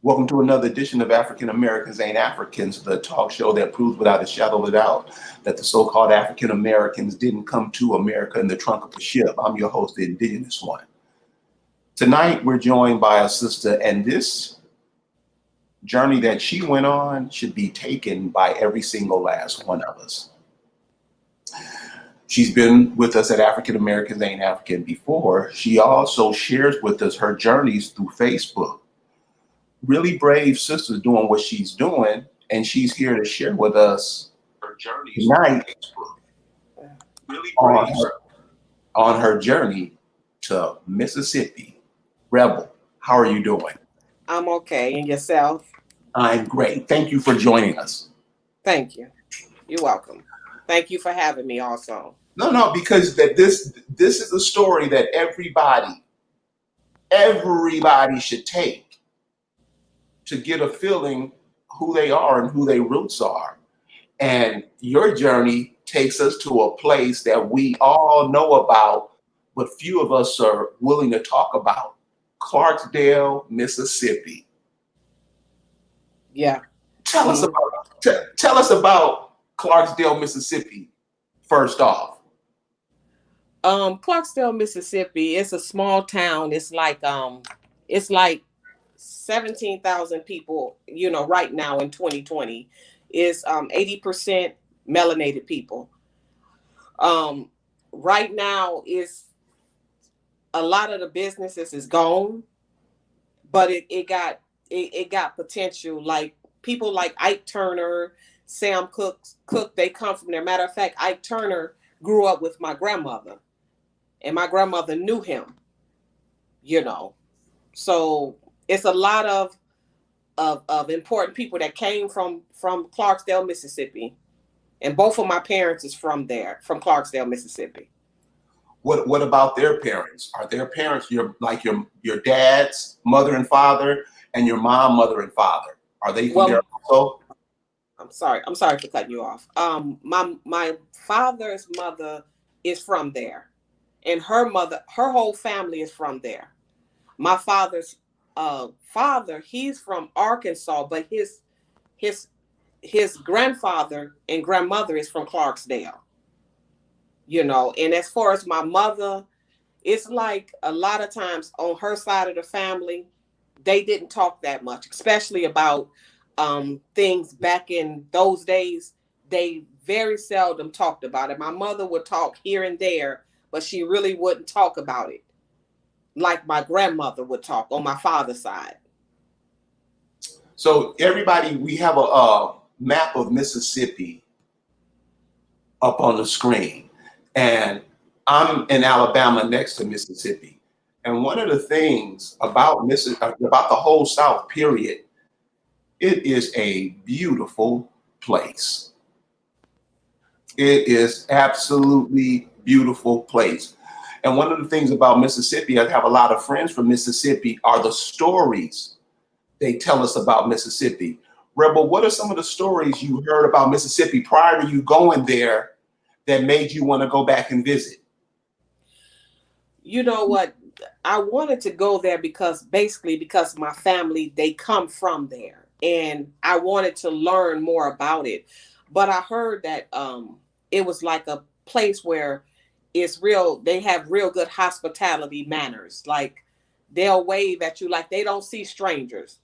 Welcome to another edition of African Americans Ain't Africans, the talk show that proves without a shadow of a doubt that the so-called African Americans didn't come to America in the trunk of a ship. I'm your host, the Indigenous one. Tonight, we're joined by a sister, and this journey that she went on should be taken by every single last one of us. She's been with us at African Americans Ain't African before. She also shares with us her journeys through Facebook. Really brave sisters doing what she's doing, and she's here to share with us her journey tonight really on her journey to Mississippi. Rebel, how are you doing? I'm okay. And yourself? I'm great. Thank you for joining us. Thank you. You're welcome. Thank you for having me also. No, because this is a story that everybody should take to get a feeling who they are and who their roots are. And your journey takes us to a place that we all know about, but few of us are willing to talk about. Clarksdale, Mississippi. Yeah. Tell us about Clarksdale, Mississippi, first off. Clarksdale, Mississippi, it's a small town. It's like 17,000 people, right now in 2020. Is 80% melanated people. Right now is a lot of the businesses is gone, but it got potential. Like people like Ike Turner, Sam Cook, they come from there. Matter of fact, Ike Turner grew up with my grandmother, and my grandmother knew him, So it's a lot of important people that came from Clarksdale, Mississippi. And both of my parents is from there, from Clarksdale, Mississippi. What about their parents? Are their parents your dad's mother and father, and your mom, mother and father? Are they from there also? I'm sorry for cutting you off. My father's mother is from there, and her whole family is from there. My father's father, he's from Arkansas, but his grandfather and grandmother is from Clarksdale. And as far as my mother, it's like a lot of times on her side of the family, they didn't talk that much, especially about things back in those days. They very seldom talked about it. My mother would talk here and there, but she really wouldn't talk about it like my grandmother would talk on my father's side. So everybody, we have a map of Mississippi up on the screen, and I'm in Alabama next to Mississippi. And one of the things about the whole South period, it is a beautiful place. It is absolutely beautiful place. And one of the things about Mississippi, I have a lot of friends from Mississippi, are the stories they tell us about Mississippi. Rebel, what are some of the stories you heard about Mississippi prior to you going there that made you want to go back and visit? You know what? I wanted to go there because my family, they come from there, and I wanted to learn more about it. But I heard that it was like a place where it's real. They have real good hospitality manners. Like they'll wave at you like they don't see strangers,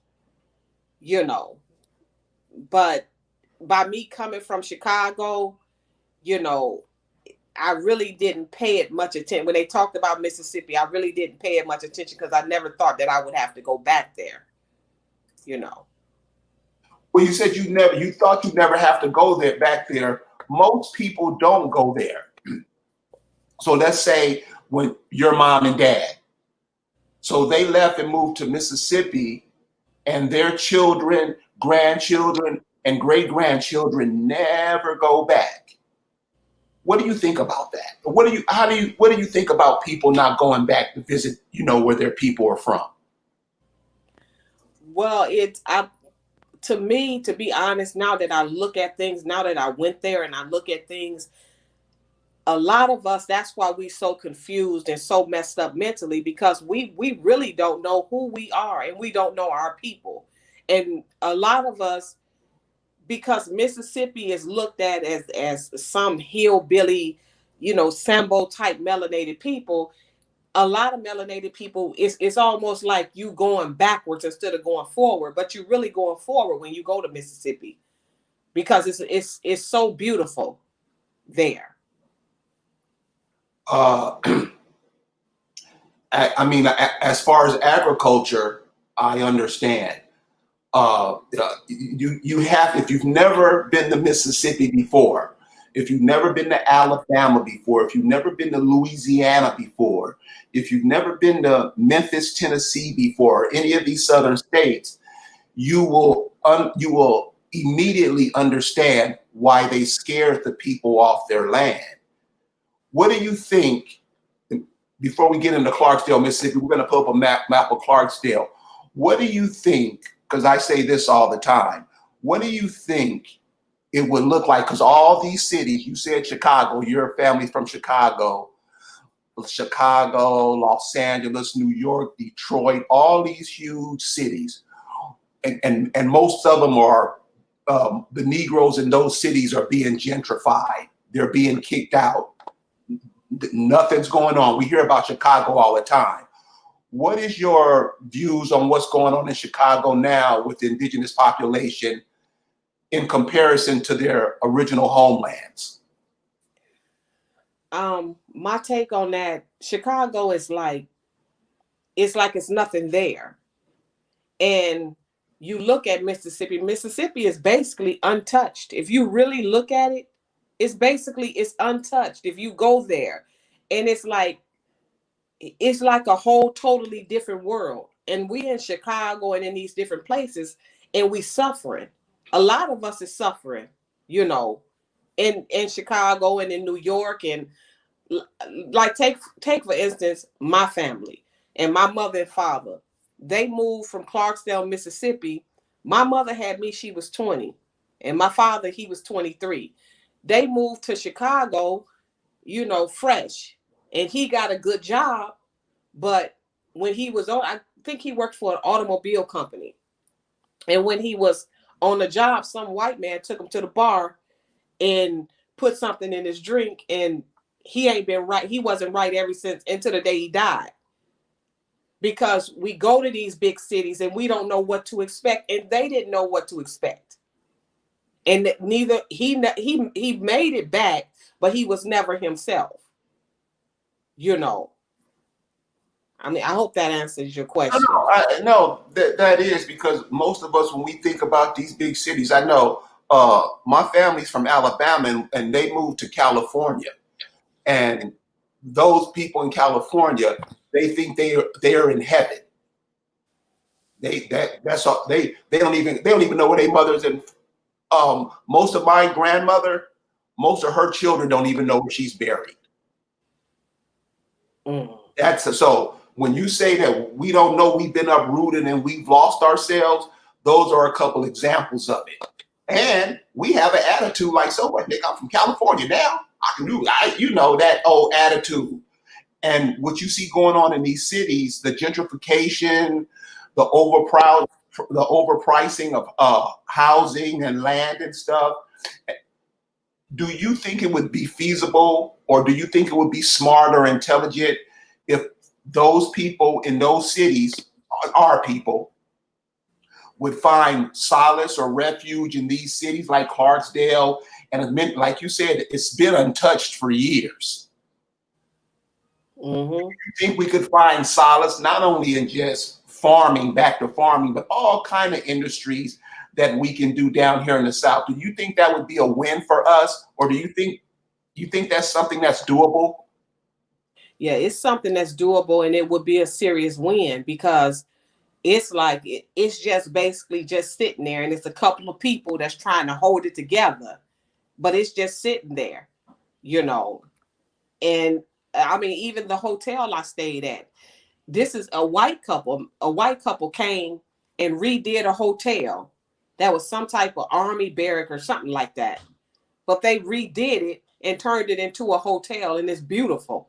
But by me coming from Chicago, I really didn't pay it much attention. When they talked about Mississippi, I really didn't pay it much attention because I never thought that I would have to go back there, Well, you said you thought you'd never have to go back there. Most people don't go there. So let's say when your mom and dad, so they left and moved to Mississippi, and their children, grandchildren, and great-grandchildren never go back. What do you think about that? What do you think about people not going back to visit, where their people are from? Well, to me, to be honest, now that I look at things, now that I went there and I look at things, a lot of us, that's why we so confused and so messed up mentally, because we really don't know who we are, and we don't know our people. And a lot of us, because Mississippi is looked at as some hillbilly, Sambo type melanated people, a lot of melanated people, it's almost like you going backwards instead of going forward, but you're really going forward when you go to Mississippi, because it's so beautiful there. Uh, I mean, as far as agriculture, I understand. You have, if you've never been to Mississippi before, if you've never been to Alabama before, if you've never been to Louisiana before, if you've never been to Memphis, Tennessee before, or any of these southern states, you will immediately understand why they scared the people off their land. What do you think? Before we get into Clarksdale, Mississippi, we're going to put up a map of Clarksdale. What do you think? Because I say this all the time. What do you think it would look like? Because all these cities, you said Chicago, your family's from Chicago, Los Angeles, New York, Detroit, all these huge cities. And most of them are, the Negroes in those cities are being gentrified. They're being kicked out. Nothing's going on. We hear about Chicago all the time. What is your views on what's going on in Chicago now with the indigenous population in comparison to their original homelands? My take on that, Chicago is like, it's nothing there. And you look at Mississippi is basically untouched. If you really look at it, it's untouched. If you go there, and it's like a whole totally different world. And we in Chicago and in these different places, and we suffering. A lot of us is suffering, in Chicago and in New York. And like take for instance, my family and my mother and father, they moved from Clarksdale, Mississippi. My mother had me, she was 20, and my father, he was 23. They moved to Chicago, fresh, and he got a good job. But when he was on, I think he worked for an automobile company. And when he was on the job, some white man took him to the bar and put something in his drink, and he ain't been right. He wasn't right ever since, until the day he died. Because we go to these big cities and we don't know what to expect, and they didn't know what to expect. And neither he made it back, but he was never himself. I mean, I hope that answers your question. No, that is, because most of us, when we think about these big cities, I know my family's from Alabama, and they moved to California. And those people in California, they think they are in heaven. That's all. They don't even know where their mother's in. Most of my grandmother, most of her children don't even know where she's buried. So when you say that we don't know, we've been uprooted and we've lost ourselves, those are a couple examples of it. And we have an attitude like, so what, Nick, I'm from California now. I can do that old attitude. And what you see going on in these cities, the gentrification, the overpricing of housing and land and stuff. Do you think it would be feasible, or do you think it would be smart or intelligent if those people in those cities, our people, would find solace or refuge in these cities like Clarksdale? And like you said, it's been untouched for years. Mm-hmm. You think we could find solace not only in just farming, back to farming, but all kind of industries that we can do down here in the South? Do you think that would be a win for us, or do you think that's something that's doable? Yeah, it's something that's doable, and it would be a serious win, because it's like it's just basically just sitting there, and it's a couple of people that's trying to hold it together, but it's just sitting there, And I mean, even the hotel I stayed at, this is a white couple. A white couple came and redid a hotel that was some type of army barrack or something like that, but they redid it and turned it into a hotel, and it's beautiful.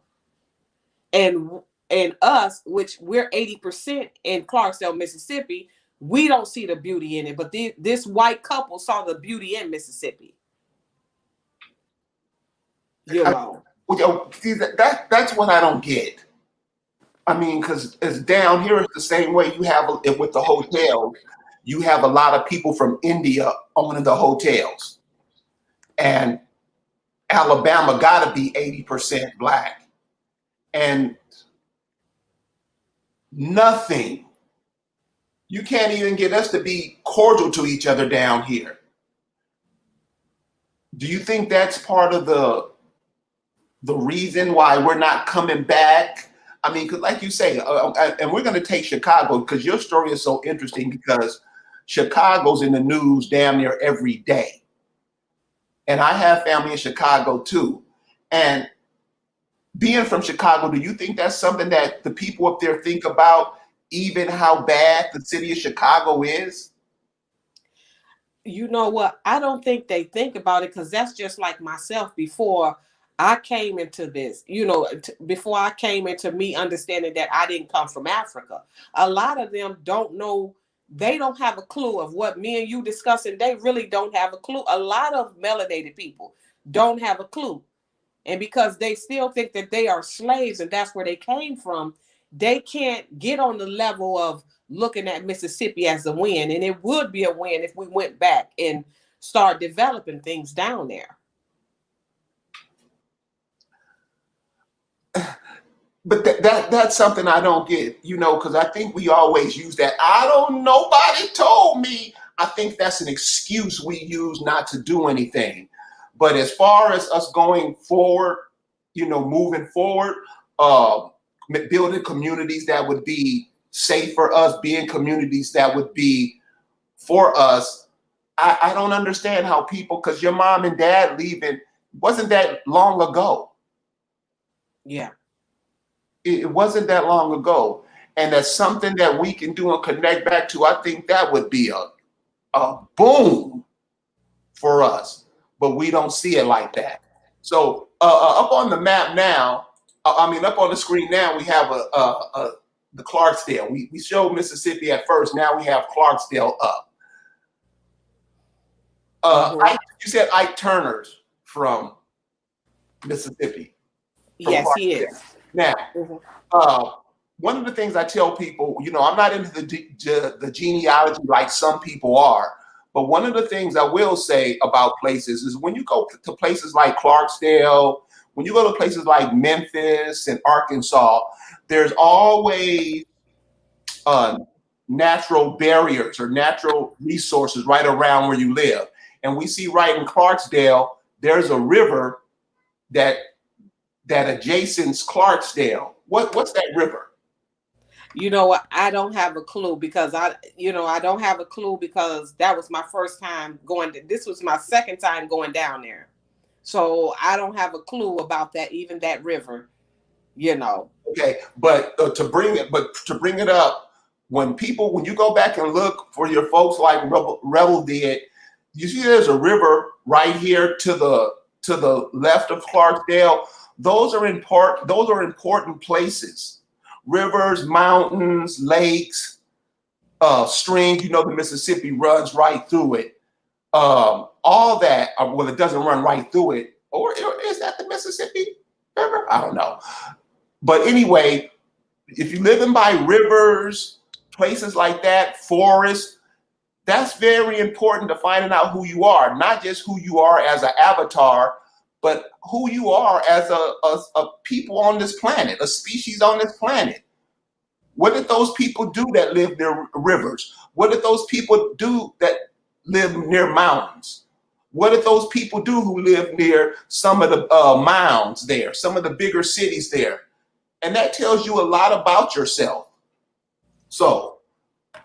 And us, which we're 80% in Clarksdale, Mississippi, We don't see the beauty in it, but this white couple saw the beauty in Mississippi. You know. See, that's what I don't get. I mean, because it's down here, it's the same way you have it with the hotels. You have a lot of people from India owning the hotels. And Alabama got to be 80% Black. And nothing. You can't even get us to be cordial to each other down here. Do you think that's part of the reason why we're not coming back? I mean, because like you say, and we're going to take Chicago because your story is so interesting because Chicago's in the news damn near every day. And I have family in Chicago too. And being from Chicago, do you think that's something that the people up there think about, even how bad the city of Chicago is? You know what? I don't think they think about it because that's just like myself before I came into this, before I came into me understanding that I didn't come from Africa. A lot of them don't know, they don't have a clue of what me and you discussing. They really don't have a clue. A lot of melanated people don't have a clue. And because they still think that they are slaves and that's where they came from, they can't get on the level of looking at Mississippi as a win. And it would be a win if we went back and start developing things down there. But that's something I don't get, because I think we always use that. Nobody told me. I think that's an excuse we use not to do anything. But as far as us going forward, moving forward, building communities that would be safe for us, being communities that would be for us, I don't understand how people, because your mom and dad leaving wasn't that long ago. Yeah. It wasn't that long ago. And that's something that we can do and connect back to. I think that would be a boom for us, but we don't see it like that. So up on the map now, up on the screen now, we have the Clarksdale. We showed Mississippi at first. Now we have Clarksdale up. You said Ike Turner's from Mississippi. Yes, he is. Now, one of the things I tell people, I'm not into the genealogy like some people are, but one of the things I will say about places is when you go to places like Clarksdale, when you go to places like Memphis and Arkansas, there's always natural barriers or natural resources right around where you live. And we see right in Clarksdale, there's a river that adjacents Clarksdale. What's that river? You know what? I don't have a clue because I don't have a clue because that was my first time this was my second time going down there. So I don't have a clue about that, even that river, Okay, but to bring it up, when you go back and look for your folks like Rebel did, you see there's a river right here to the left of Clarksdale. Those are important places. Rivers, mountains, lakes, streams. The Mississippi runs right through it. All that, well, it doesn't run right through it. Or is that the Mississippi River? I don't know. But anyway, if you're living by rivers, places like that, forests, that's very important to finding out who you are. Not just who you are as an avatar, but who you are as a people on this planet, a species on this planet. What did those people do that live near rivers? What did those people do that live near mountains? What did those people do who live near some of the mounds there, some of the bigger cities there? And that tells you a lot about yourself. So,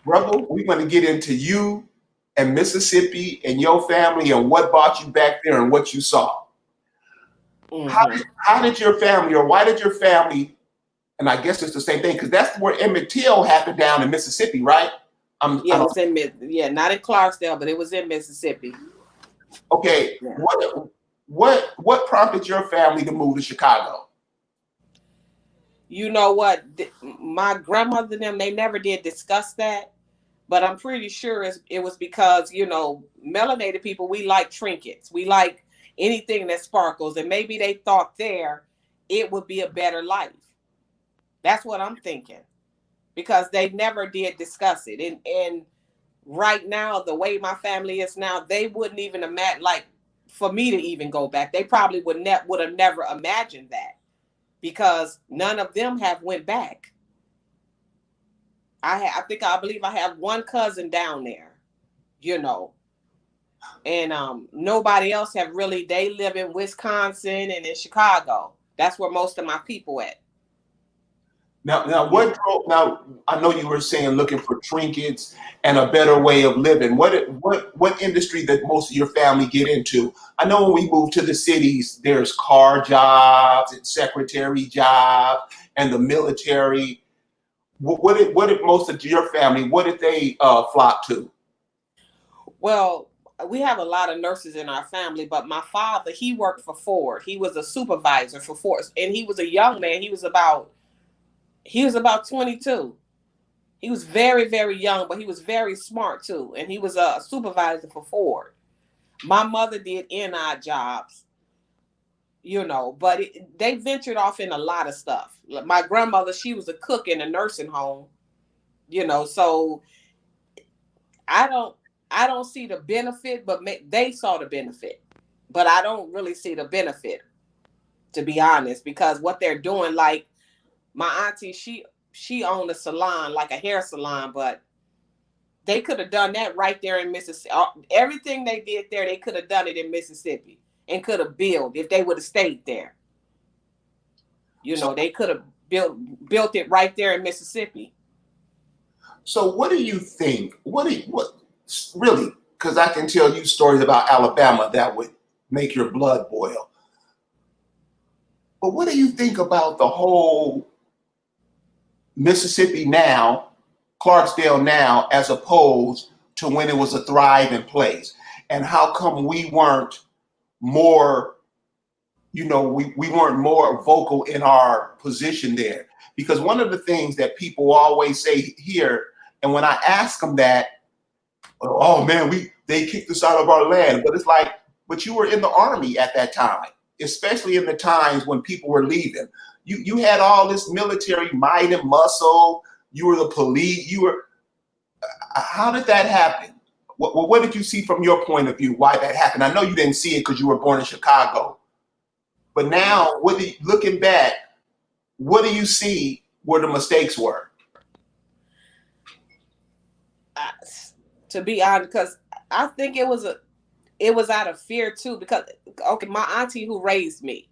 Rebel, we're going to get into you and Mississippi and your family and what brought you back there and what you saw. Mm-hmm. How did your family, or why did your family, and I guess it's the same thing, because that's where Emmett Till happened down in Mississippi, right? It was not in Clarksdale, but it was in Mississippi. Okay, yeah. What prompted your family to move to Chicago? You know what? My grandmother and them, they never did discuss that. But I'm pretty sure it was because, you know, melanated people, we like trinkets. We like anything that sparkles. And maybe they thought there it would be a better life. That's what I'm thinking. Because they never did discuss it. And right now, the way my family is now, they wouldn't even imagine, like, for me to even go back. They probably would have never imagined that, because none of them have went back. I believe I have one cousin down there, you know, and nobody else have really. They live in Wisconsin and in Chicago. That's where most of my people at. Now, You what drove? Now, I know you were saying looking for trinkets and a better way of living. What industry that most of your family get into? I know when we move to the cities, there's car jobs and secretary jobs and the military. What did most of your family? What did they flock to? Well, we have a lot of nurses in our family, but my father, he worked for Ford. He was a supervisor for Ford, and he was a young man. He was about 22. He was very, very young, but he was very smart too. And he was a supervisor for Ford. My mother did NI jobs, you know, but they ventured off in a lot of stuff. My grandmother, she was a cook in a nursing home, you know, so I don't I don't see the benefit, but they saw the benefit. But I don't really see the benefit, to be honest, because what they're doing, like my auntie, she owned a salon, like a hair salon, but they could have done that right there in Mississippi. Everything they did there, they could have done it in Mississippi and could have built if they would have stayed there. You So, know, they could have built it right there in Mississippi. so what do you think? What really? Because I can tell you stories about Alabama that would make your blood boil. But what do you think about the whole Mississippi now, Clarksdale now, as opposed to when it was a thriving place? And how come we weren't more, we weren't more vocal in our position there? Because one of the things that people always say here, and when I ask them that, oh man, they kicked us out of our land. But it's like, but you were in the army at that time, especially in the times when people were leaving. You had all this military might and muscle. You were the police. How did that happen? What did you see from your point of view? Why that happened? I know you didn't see it because you were born in Chicago. But now, looking back, what do you see where the mistakes were? I, to be honest, because I think it was out of fear too. Because okay, my auntie who raised me,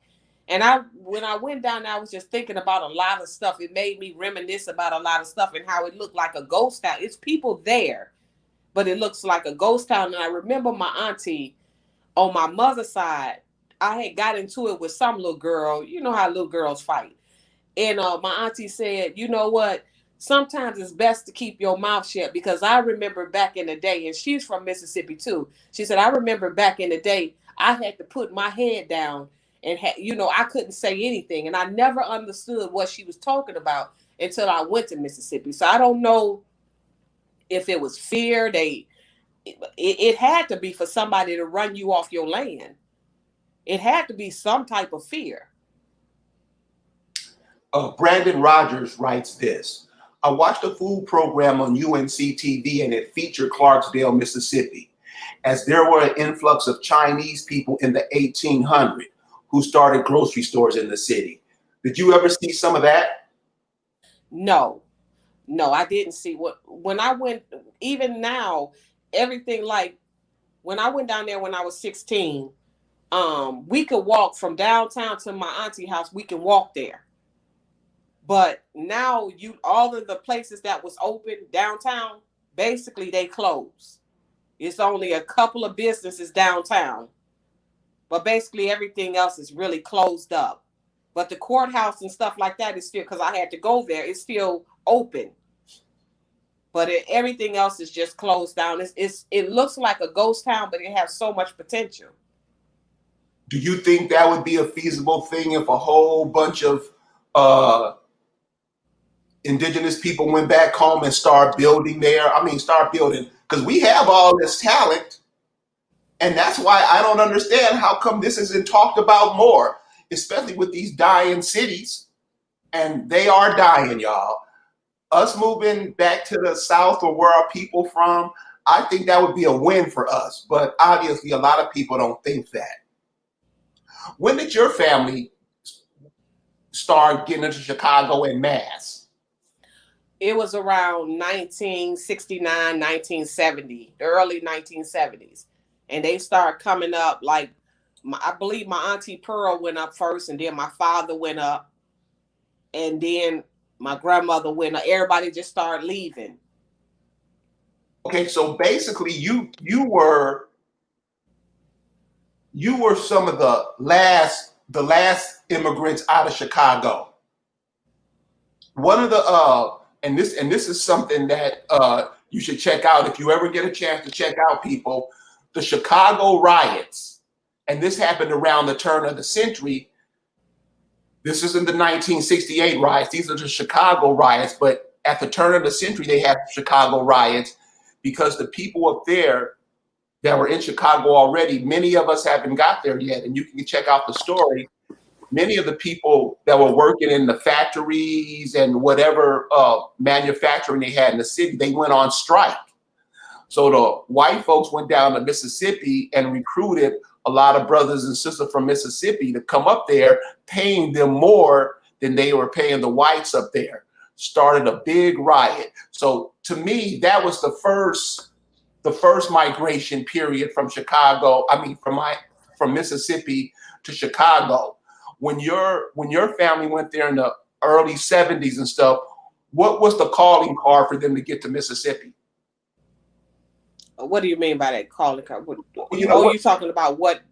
and when I went down there, I was just thinking about a lot of stuff. It made me reminisce about a lot of stuff and how it looked like a ghost town. It's people there, but it looks like a ghost town. And I remember my auntie on my mother's side. I had got into it with some little girl. You know how little girls fight. And my auntie said, you know what? Sometimes it's best to keep your mouth shut, because I remember back in the day, and she's from Mississippi too. She said, I remember back in the day, I had to put my head down and, I couldn't say anything. And I never understood what she was talking about until I went to Mississippi. So I don't know if it was fear. It had to be for somebody to run you off your land. It had to be some type of fear. Brandon Rogers writes this. I watched a food program on UNC TV and it featured Clarksdale, Mississippi, as there were an influx of Chinese people in the 1800s who started grocery stores in the city. Did you ever see some of that? No, no, I didn't see when I went, even now, everything, like when I went down there when I was 16, we could walk from downtown to my auntie house. We can walk there. But now all of the places that was open downtown, basically they closed. It's only a couple of businesses downtown, but basically everything else is really closed up. But the courthouse and stuff like that is still, because I had to go there, it's still open. But everything else is just closed down. It looks like a ghost town, but it has so much potential. Do you think that would be a feasible thing if a whole bunch of uh, indigenous people went back home and started building there. I mean, start building, because we have all this talent. And that's why I don't understand how come this isn't talked about more, especially with these dying cities. And they are dying, y'all. Us moving back to the South or where our people from, I think that would be a win for us. But obviously, a lot of people don't think that. When did your family start getting into Chicago en masse? It was around 1969, 1970, the early 1970s. And they start coming up like, I believe my Auntie Pearl went up first, and then my father went up, and then my grandmother went up. Everybody just started leaving. Okay, so basically you were some of the last immigrants out of Chicago. One of the and this is something that you should check out if you ever get a chance to check out, people. The Chicago riots, and this happened around the turn of the century. This isn't the 1968 riots. These are the Chicago riots. But at the turn of the century, they had Chicago riots because the people up there that were in Chicago already, many of us haven't got there yet. And you can check out the story. Many of the people that were working in the factories and whatever manufacturing they had in the city, they went on strike. So the white folks went down to Mississippi and recruited a lot of brothers and sisters from Mississippi to come up there, paying them more than they were paying the whites up there. Started a big riot. So to me, that was the first migration period from Chicago. I mean, from Mississippi to Chicago. When your family went there in the early 70s and stuff, what was the calling card for them to get to Mississippi? What do you mean by that calling card? You're talking about what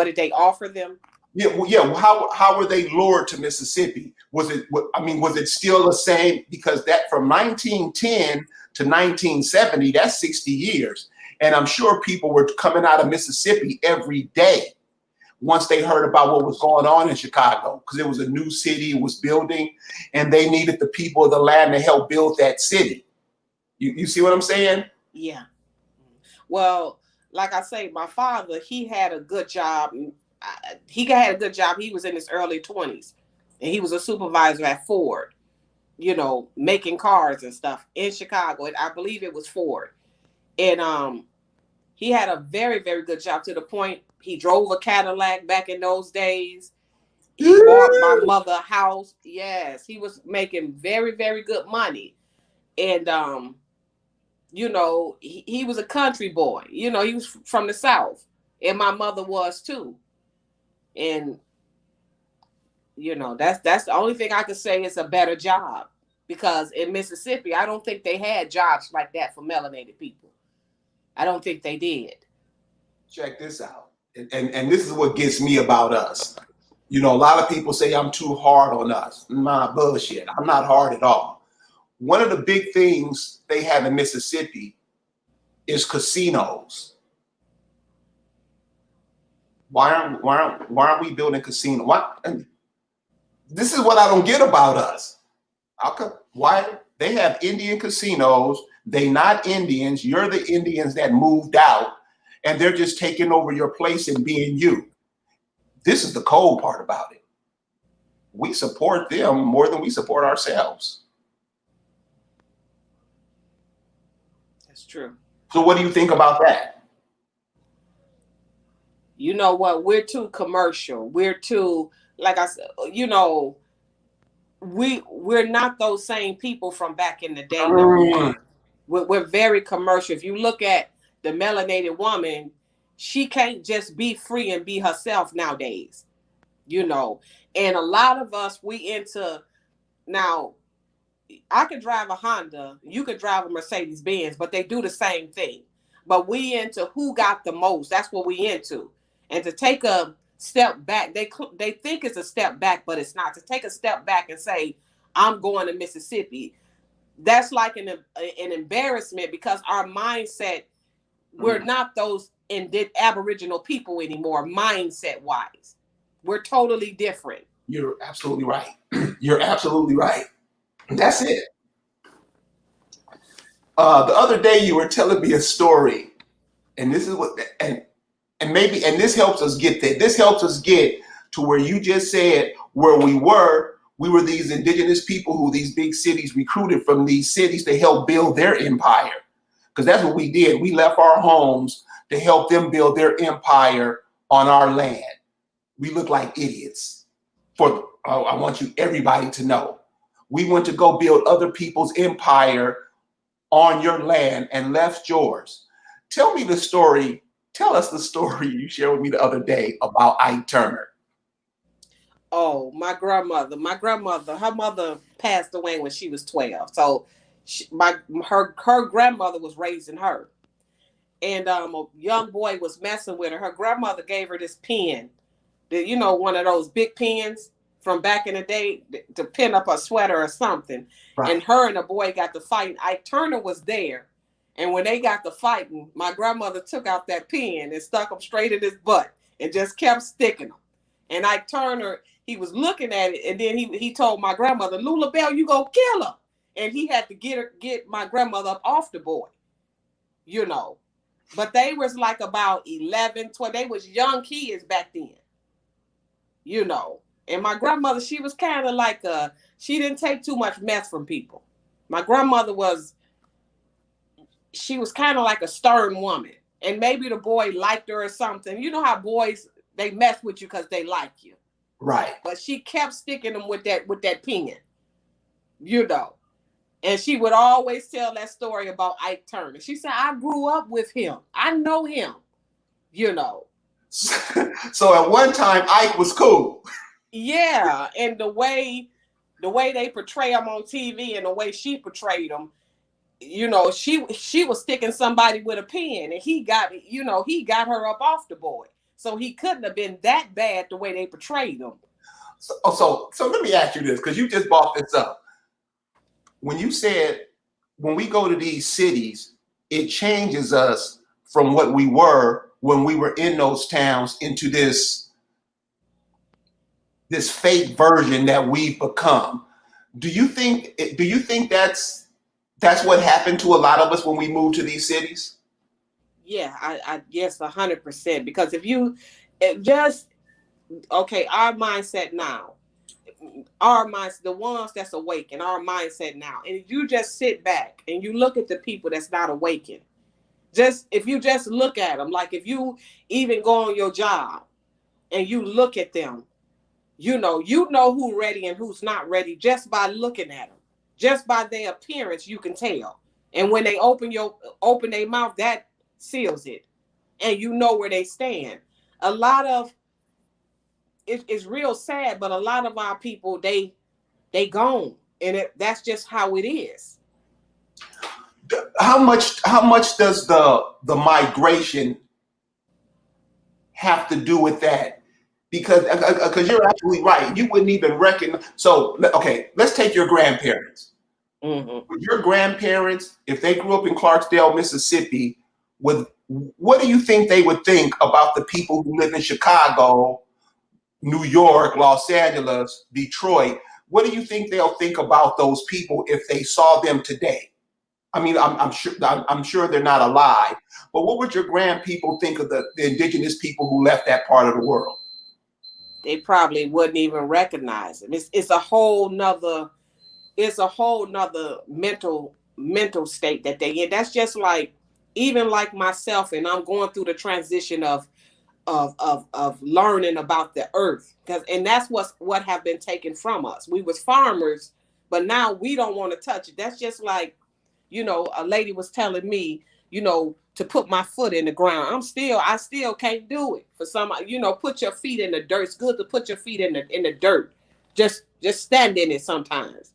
did they offer them? Yeah. How were they lured to Mississippi? Was it still the same? Because that from 1910 to 1970, that's 60 years. And I'm sure people were coming out of Mississippi every day once they heard about what was going on in Chicago, because it was a new city, it was building, and they needed the people of the land to help build that city. You see what I'm saying? Yeah. Well, like I say, my father, he had a good job. He had a good job. He was in his early 20s, and he was a supervisor at Ford, making cars and stuff in Chicago. And I believe it was Ford. And he had a very, very good job, to the point he drove a Cadillac back in those days. He bought my mother a house. Yes, he was making very, very good money. And he was a country boy. He was from the South, and my mother was too. And that's the only thing I could say is a better job, because in Mississippi, I don't think they had jobs like that for melanated people. I don't think they did. Check this out, and this is what gets me about us. A lot of people say I'm too hard on us. Nah, bullshit. I'm not hard at all. One of the big things they have in Mississippi is casinos. Why aren't we building casinos? This is what I don't get about us. Why they have Indian casinos? They not Indians. You're the Indians that moved out, and they're just taking over your place and being you. This is the cold part about it. We support them more than we support ourselves. That's true. So what do you think about that? You know what? We're too commercial. We're too, like I said, we're not those same people from back in the day. We're very commercial. If you look at the melanated woman, she can't just be free and be herself nowadays. And a lot of us, now, I could drive a Honda, you could drive a Mercedes Benz, but they do the same thing. But we into who got the most. That's what we into. And to take a step back, they think it's a step back, but it's not. To take a step back and say, I'm going to Mississippi, that's like an embarrassment, because our mindset, we're not those Aboriginal people anymore, mindset wise. We're totally different. You're absolutely right. You're absolutely right. That's it. The other day you were telling me a story, and this is what and maybe and this helps us get there. This helps us get to where you just said where we were. We were these indigenous people who these big cities recruited from these cities to help build their empire. Because that's what we did. We left our homes to help them build their empire on our land. We look like idiots. I want you everybody to know. We went to go build other people's empire on your land and left yours. Tell me the story. Tell us the story you shared with me the other day about Ike Turner. Oh, my grandmother. Her mother passed away when she was 12. So her grandmother was raising her. And a young boy was messing with her. Her grandmother gave her this pen, one of those big pens from back in the day to pin up a sweater or something. Right. And her and the boy got to fighting. Ike Turner was there. And when they got to fighting, my grandmother took out that pen and stuck him straight in his butt and just kept sticking him. And Ike Turner, he was looking at it, and then he told my grandmother, Lula Bell, you go kill her. And he had to get my grandmother up off the boy, But they was like about 11, 12. They was young kids back then, And my grandmother, she was kind of like she didn't take too much mess from people. My grandmother she was kind of like a stern woman. And maybe the boy liked her or something. You know how boys, they mess with you because they like you. Right. But she kept sticking them with that pen, And she would always tell that story about Ike Turner. She said, I grew up with him. I know him, So at one time, Ike was cool. Yeah. And the way they portray him on TV and the way she portrayed him, she was sticking somebody with a pen, and he got her up off the boy. So he couldn't have been that bad the way they portrayed him. So let me ask you this, because you just brought this up. When you said, when we go to these cities, it changes us from what we were when we were in those towns into this fake version that we've become. Do you think that's what happened to a lot of us when we moved to these cities? Yeah, I guess 100%. Because our mindset now, the ones that's awakened, our mindset now, and if you just sit back and you look at the people that's not awakened, if you just look at them, like if you even go on your job and you look at them, you know who's ready and who's not ready just by looking at them, just by their appearance, you can tell. And when they open their mouth, that seals it, and you know where they stand. A lot of it's real sad, but a lot of our people, they gone, and that's just how it is. How much does the migration have to do with that? Because you're absolutely right. You wouldn't even recognize. So okay, let's take your grandparents. Mm-hmm. Your grandparents, if they grew up in Clarksdale, Mississippi, what do you think they would think about the people who live in Chicago, New York, Los Angeles, Detroit? What do you think they'll think about those people if they saw them today? I mean, I'm sure they're not alive, but what would your grandpeople think of the indigenous people who left that part of the world? They probably wouldn't even recognize them. It's a whole nother mental state that they in. That's just like, even like myself, and I'm going through the transition of learning about the earth, and that's what have been taken from us. We was farmers, but now we don't want to touch it. That's just like, a lady was telling me, to put my foot in the ground. I still can't do it. For some, put your feet in the dirt. It's good to put your feet in the dirt. Just stand in it sometimes.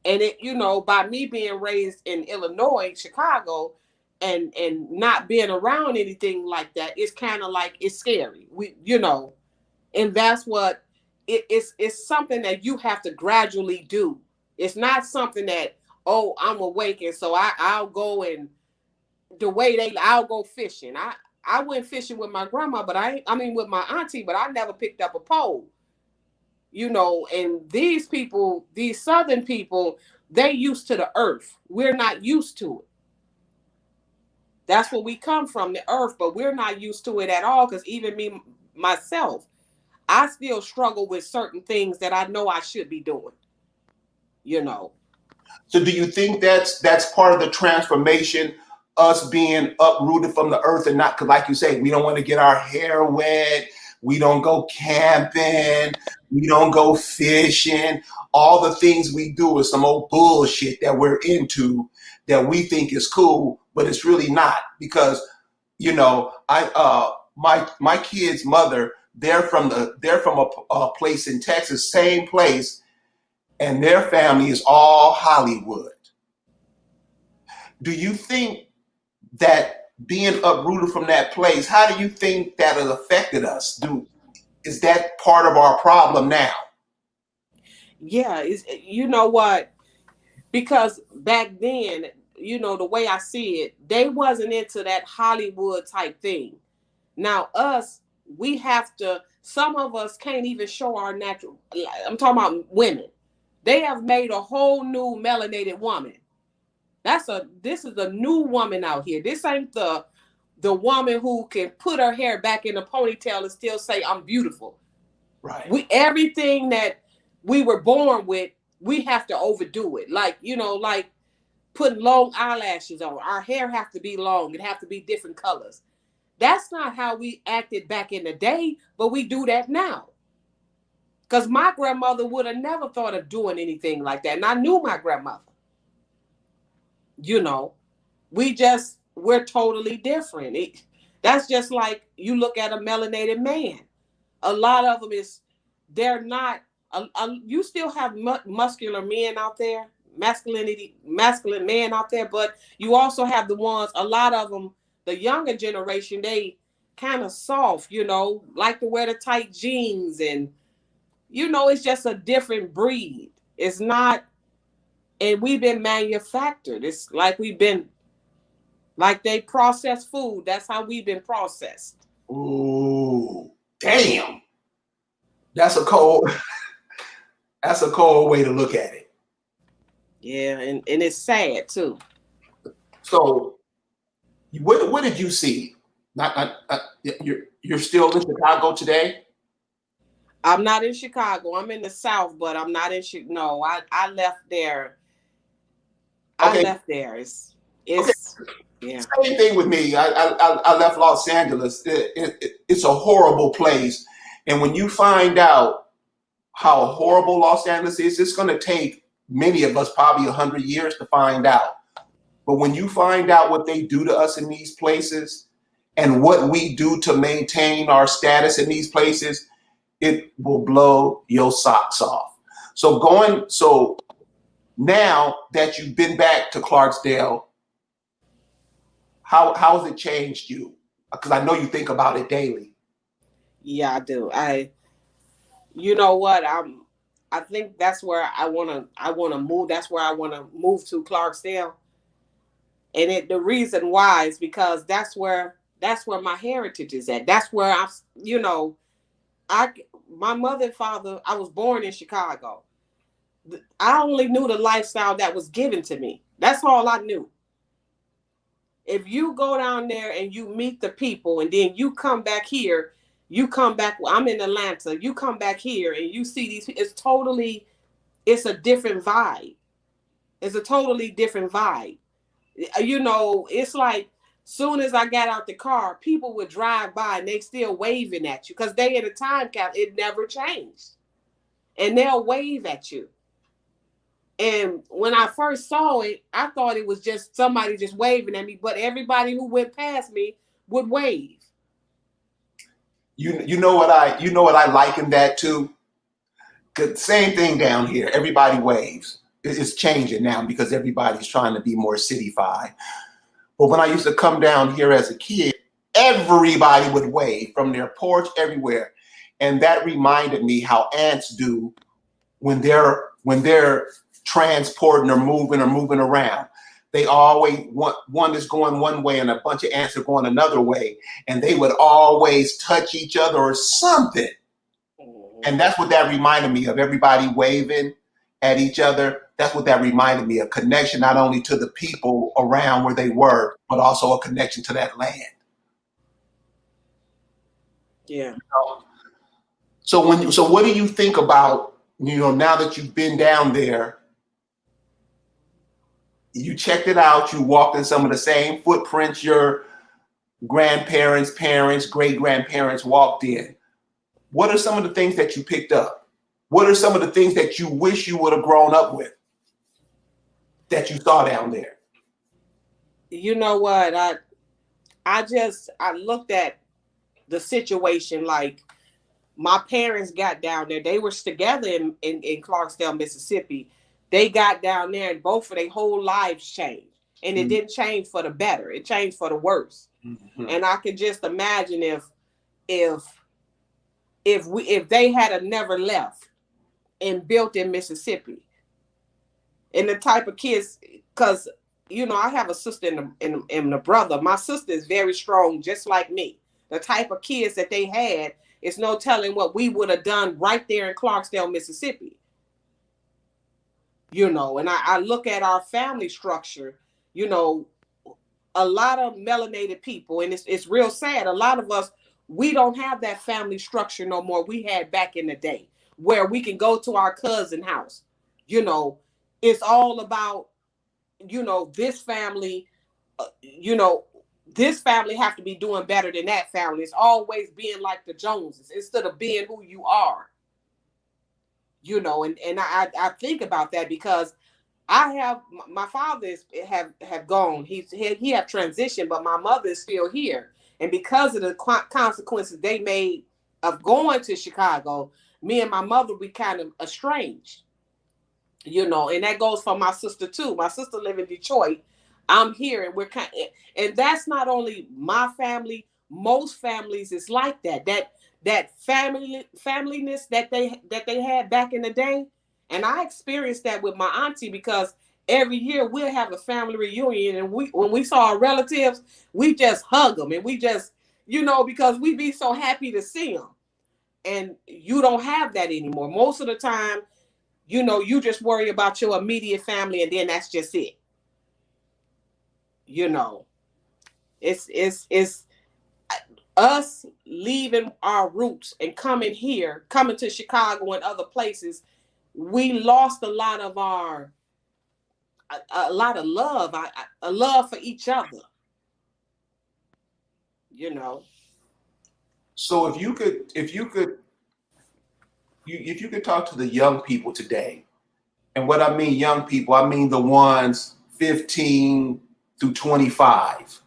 And it, by me being raised in Illinois, Chicago, and not being around anything like that, it's kind of like, it's scary. And that's what it's something that you have to gradually do. It's not something that, oh, I'm awakened, so I'll go, and I'll go fishing. I went fishing with my grandma, but with my auntie, but I never picked up a pole. And these people, these Southern people, They used to the earth. We're not used to it. That's where we come from, the earth, but we're not used to it at all. Because even me, myself, I still struggle with certain things that I know I should be doing, you know. So do you think that's part of the transformation, us being uprooted from the earth and not, because like you say, we don't want to get our hair wet, we don't go camping, we don't go fishing. All the things we do is some old bullshit that we're into that we think is cool, but it's really not. Because, you know, my kid's mother, they're from a place in Texas, same place, and their family is all Hollywood. Do you think that being uprooted from that place, how do you think that has affected us? Is that part of our problem now? Yeah, you know what? Because back then, you know, the way I see it, they wasn't into that Hollywood type thing. Now us, we have to, some of us can't even show our natural, I'm talking about women. They have made a whole new melanated woman. This is a new woman out here. This ain't the woman who can put her hair back in a ponytail and still say I'm beautiful. Right. Everything that we were born with, we have to overdo it. Like, you know, like putting long eyelashes on. Our hair have to be long. It have to be different colors. That's not how we acted back in the day, but we do that now. Because my grandmother would have never thought of doing anything like that. And I knew my grandmother. You know, we're totally different. That's just like you look at a melanated man. A lot of them they're not, you still have muscular men out there, masculine men out there, but you also have the ones, a lot of them, the younger generation, they kind of soft, you know, like to wear the tight jeans, and, you know, it's just a different breed. It's not, and we've been manufactured. It's like like they process food. That's how we've been processed. Ooh, damn. That's a cold, that's a cold way to look at it. Yeah, and it's sad too. So what did you see? You're still in Chicago today? I'm not in Chicago. I'm in the South, but I'm not in Chicago. No, I left there. I Okay. left there. It's Okay. Yeah. Same thing with me. I left Los Angeles. It's a horrible place. And when you find out how horrible Los Angeles is, it's going to take many of us probably 100 years to find out. But when you find out what they do to us in these places and what we do to maintain our status in these places, it will blow your socks off. So now that you've been back to Clarksdale, how has it changed you? Because I know you think about it daily. Yeah, I do. You know what? I think that's where I wanna move. That's where I wanna move to, Clarksdale. And the reason why is because that's where my heritage is at. That's where you know, my mother and father, I was born in Chicago. I only knew the lifestyle that was given to me. That's all I knew. If you go down there and you meet the people and then you come back here, I'm in Atlanta, you come back here and you see these, it's a different vibe. It's a totally different vibe. You know, it's like soon as I got out the car, people would drive by and they still waving at you because they in a time cap, it never changed. And they'll wave at you. And when I first saw it, I thought it was just somebody just waving at me, but everybody who went past me would wave. You know what I liken that to? Same thing down here. Everybody waves. It's changing now because everybody's trying to be more cityfied. But when I used to come down here as a kid, everybody would wave from their porch everywhere. And that reminded me how ants do when they're transporting or moving around. They always one is going one way and a bunch of ants are going another way, and they would always touch each other or something. And that's what that reminded me of, everybody waving at each other. That's what that reminded me, a connection not only to the people around where they were, but also a connection to that land. Yeah. So what do you think about, now that you've been down there, you checked it out, you walked in some of the same footprints your grandparents, parents, great grandparents walked in. What are some of the things that you picked up? What are some of the things that you wish you would have grown up with that you saw down there? You know what? I looked at the situation like my parents got down there. They were together in Clarksdale, Mississippi. They got down there and both of their whole lives changed. And it didn't change for the better. It changed for the worse. Mm-hmm. And I could just imagine if they had a never left and built in Mississippi, and the type of kids, because I have a sister and a brother. My sister is very strong, just like me. The type of kids that they had, it's no telling what we would have done right there in Clarksdale, Mississippi. And I look at our family structure, a lot of melanated people, and it's real sad. A lot of us, we don't have that family structure no more we had back in the day, where we can go to our cousin house. It's all about, this family, this family have to be doing better than that family. It's always being like the Joneses instead of being who you are. And I think about that because I have my father have gone. He have transitioned, but my mother is still here. And because of the consequences they made of going to Chicago, me and my mother, we kind of estranged. And that goes for my sister too. My sister live in Detroit. I'm here, and and that's not only my family. Most families is like that. That familyness that they had back in the day. And I experienced that with my auntie because every year we'll have a family reunion, and when we saw our relatives, we just hug them, and we just, because we be so happy to see them. And you don't have that anymore. Most of the time, you just worry about your immediate family, and then that's just it. It's us leaving our roots and coming to Chicago and other places. We lost a lot of love, a love for each other. So if you could talk to the young people today, and what I mean young people, I mean the ones 15 through 25,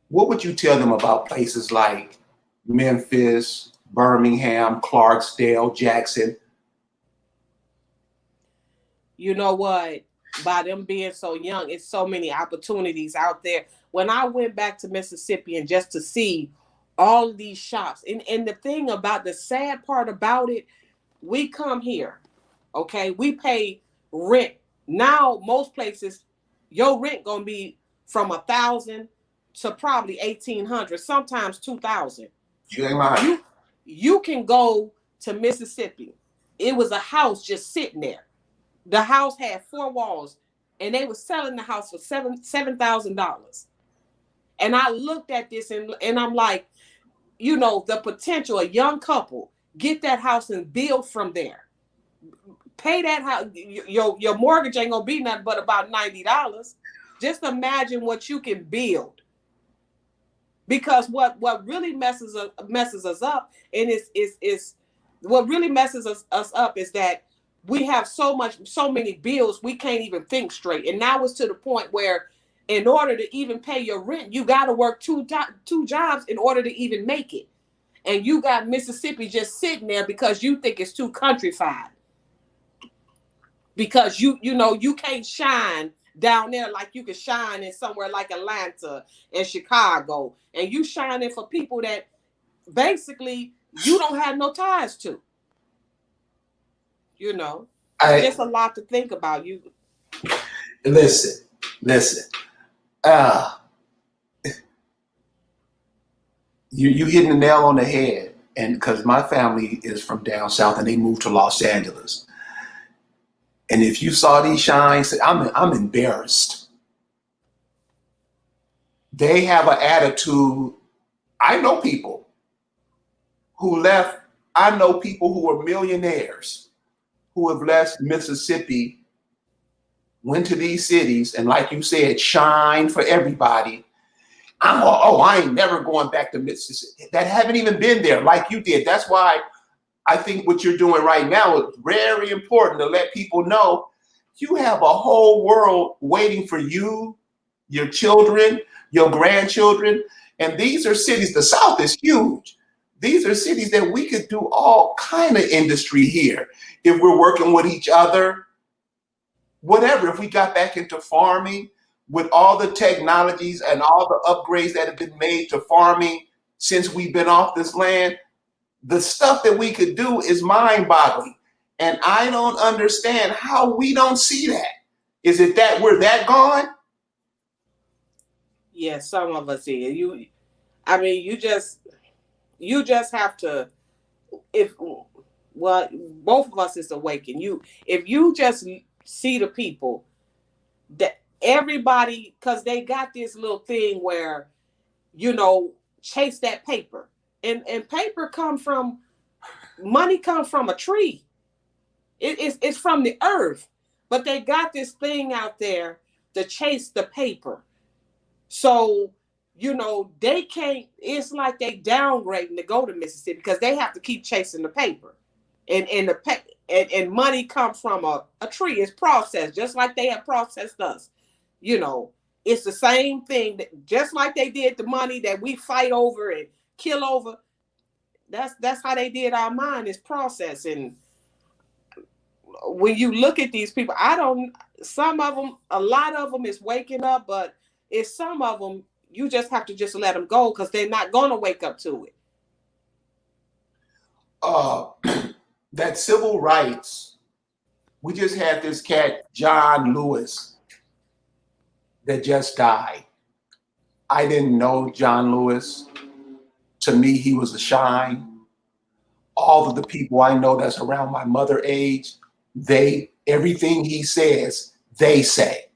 what would you tell them about places like Memphis, Birmingham, Clarksdale, Jackson? You know what? By them being so young, it's so many opportunities out there. When I went back to Mississippi and just to see all of these shops, and the thing about the sad part about it, we come here, okay? We pay rent. Now, most places, your rent gonna be from 1,000 to probably 1,800, sometimes 2,000. You ain't lying. You can go to Mississippi. It was a house just sitting there. The house had 4 walls, and they were selling the house for $7,000. And I looked at this and I'm like, the potential, a young couple, get that house and build from there. Pay that house. Your mortgage ain't gonna be nothing but about $90. Just imagine what you can build. Because what really messes us up, and is what really messes us up is that we have so many bills we can't even think straight. And now it's to the point where in order to even pay your rent, you got to work two jobs in order to even make it. And you got Mississippi just sitting there because you think it's too countrified. Because you can't shine down there like you can shine in somewhere like Atlanta and Chicago. And you shining for people that basically you don't have no ties to. Just a lot to think about. Listen. You hitting the nail on the head. And because my family is from down south and they moved to Los Angeles. And if you saw these shines, I'm embarrassed. They have an attitude. I know people who left. I know people who are millionaires who have left Mississippi, went to these cities, and like you said, shine for everybody. I ain't never going back to Mississippi. That haven't even been there like you did. That's why I think what you're doing right now is very important to let people know you have a whole world waiting for you, your children, your grandchildren. And these are cities, the South is huge. These are cities that we could do all kind of industry here if we're working with each other, whatever. If we got back into farming with all the technologies and all the upgrades that have been made to farming since we've been off this land, the stuff that we could do is mind-boggling. And I don't understand how we don't see that. Is it that we're that gone? Yeah, some of us is. You just have to, both of us is awakened. If you just see the people that everybody, because they got this little thing where, chase that paper. And paper money comes from a tree. It's from the earth. But they got this thing out there to chase the paper. So, they can't, it's like they downgrading to go to Mississippi because they have to keep chasing the paper. And money comes from a tree. It's processed, just like they have processed us. It's the same thing, just like they did the money that we fight over and kill over. That's how they did our mind, is processed. And when you look at these people, some of them, a lot of them is waking up, but it's some of them, you just have to just let them go because they're not going to wake up to it. That civil rights, we just had this cat, John Lewis, that just died. I didn't know John Lewis. To me, he was a shine. All of the people I know that's around my mother age, everything he says, they say.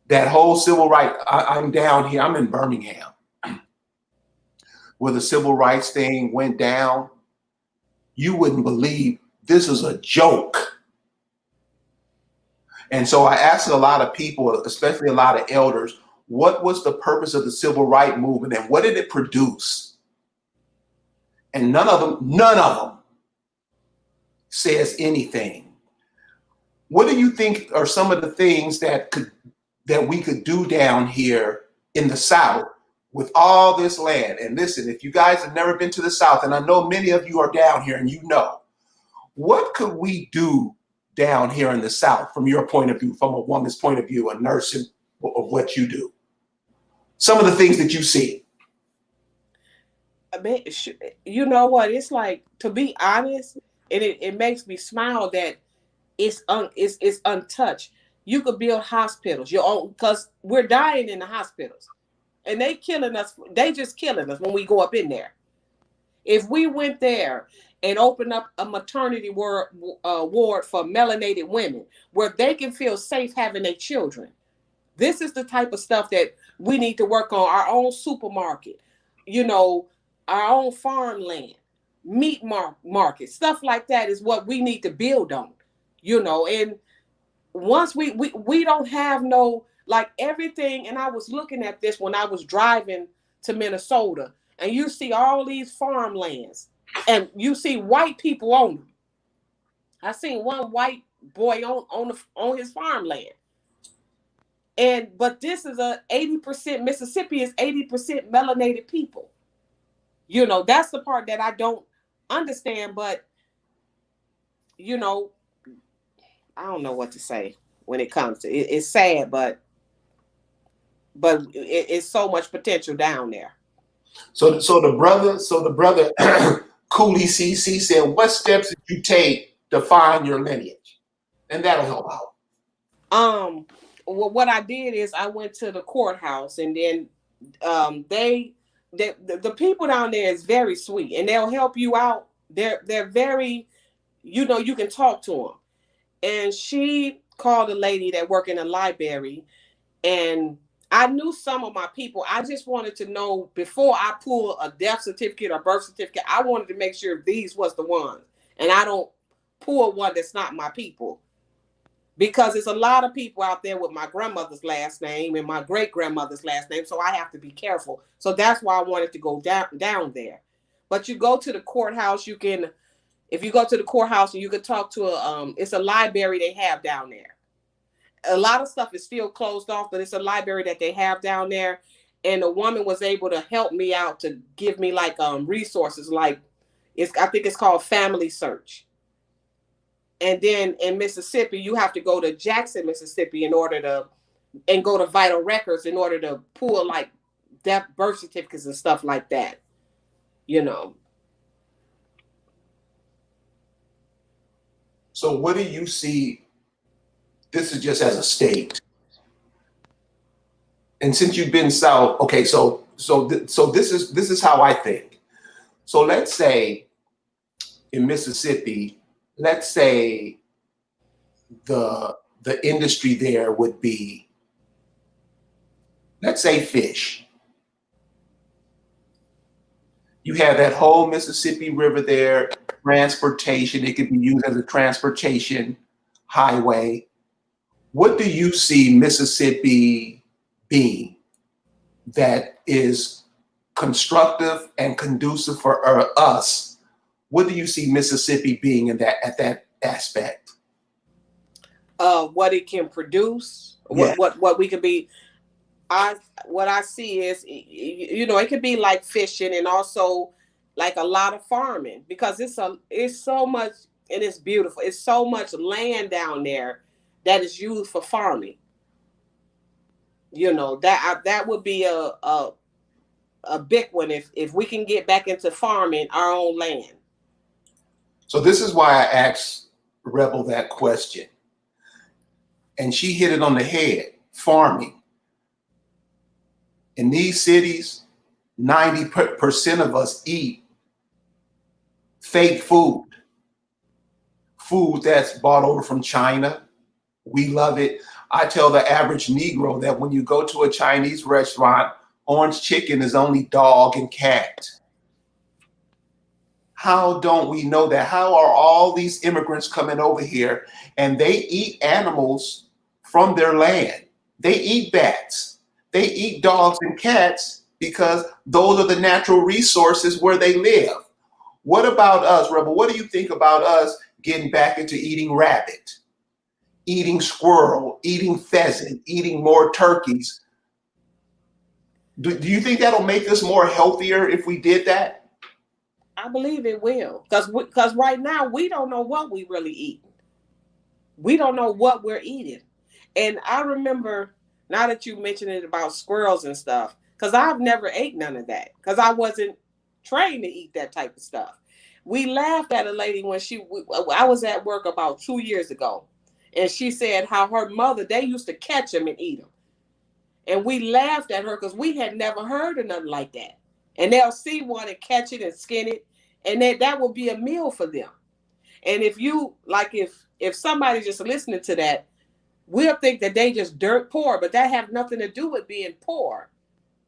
That whole civil rights, I'm down here, I'm in Birmingham, where the civil rights thing went down. You wouldn't believe this is a joke. And so I asked a lot of people, especially a lot of elders, what was the purpose of the civil rights movement and what did it produce? And none of them says anything. What do you think are some of the things that we could do down here in the South with all this land? And listen, if you guys have never been to the South, and I know many of you are down here and what could we do down here in the South from your point of view, from a woman's point of view, a nurse of what you do? Some of the things that you see. You know what? It's like, to be honest, and it makes me smile that it's untouched. You could build hospitals, your own, because we're dying in the hospitals. And they killing us. They just killing us when we go up in there. If we went there and opened up a maternity ward for melanated women where they can feel safe having their children, this is the type of stuff that we need to work on. Our own supermarket, our own farmland, meat market, stuff like that is what we need to build on, and once we don't have like everything. And I was looking at this when I was driving to Minnesota, and you see all these farmlands and you see white people on them. I seen one white boy on his farmland. But this is 80%, Mississippi is 80% melanated people. That's the part that I don't understand, but I don't know what to say when it comes to it. It's sad, but it's so much potential down there. So the brother Cooley CC said, what steps did you take to find your lineage? And that'll help out. Well, what I did is I went to the courthouse, and then the people down there is very sweet, and they'll help you out. They're very, you can talk to them. And she called a lady that worked in a library, and I knew some of my people. I just wanted to know before I pull a death certificate or birth certificate, I wanted to make sure these was the ones. And I don't pull one that's not my people. Because there's a lot of people out there with my grandmother's last name and my great grandmother's last name, so I have to be careful. So that's why I wanted to go down there. But you go to the courthouse, you can, if you go to the courthouse, and you can talk to it's a library they have down there. A lot of stuff is still closed off, but it's a library that they have down there. And a woman was able to help me out to give me like resources, like I think it's called Family Search. And then in Mississippi, you have to go to Jackson, Mississippi, in order to, and go to Vital Records in order to pull like death birth certificates and stuff like that. You know. So what do you see? This is just as a state. And since you've been south, okay, so this is how I think. So let's say in Mississippi, let's say the industry there would be, let's say, fish. You have that whole Mississippi River there, transportation, it could be used as a transportation highway. What do you see Mississippi being that is constructive and conducive for us? What do you see Mississippi being in that, at that aspect? What it can produce, Yeah. what we can be. What I see is, you know, it could be like fishing, and also like a lot of farming, because it's so much, and it's beautiful. It's so much land down there that is used for farming. You know, that would be a big one if we can get back into farming our own land. So this is why I asked Rebel that question. And she hit it on the head. Farming. In these cities, 90% of us eat fake food. Food that's bought over from China. We love it. I tell the average Negro that when you go to a Chinese restaurant, orange chicken is only dog and cat. How don't we know that? How are all these immigrants coming over here and they eat animals from their land? They eat bats. They eat dogs and cats because those are the natural resources where they live. What about us, Rebel? What do you think about us getting back into eating rabbit, eating squirrel, eating pheasant, eating more turkeys? Do you think that'll make us more healthier if we did that? I believe it will, because right now we don't know what we really eat. We don't know what we're eating. And I remember, now that you mentioned it about squirrels and stuff, because I've never ate none of that, because I wasn't trained to eat that type of stuff. We laughed at a lady when I was at work about 2 years ago, and she said how her mother, they used to catch them and eat them. And we laughed at her because we had never heard of nothing like that. And they'll see one and catch it and skin it, and that will be a meal for them. And if you like, if somebody's just listening to that, we'll think that they just dirt poor, but that have nothing to do with being poor,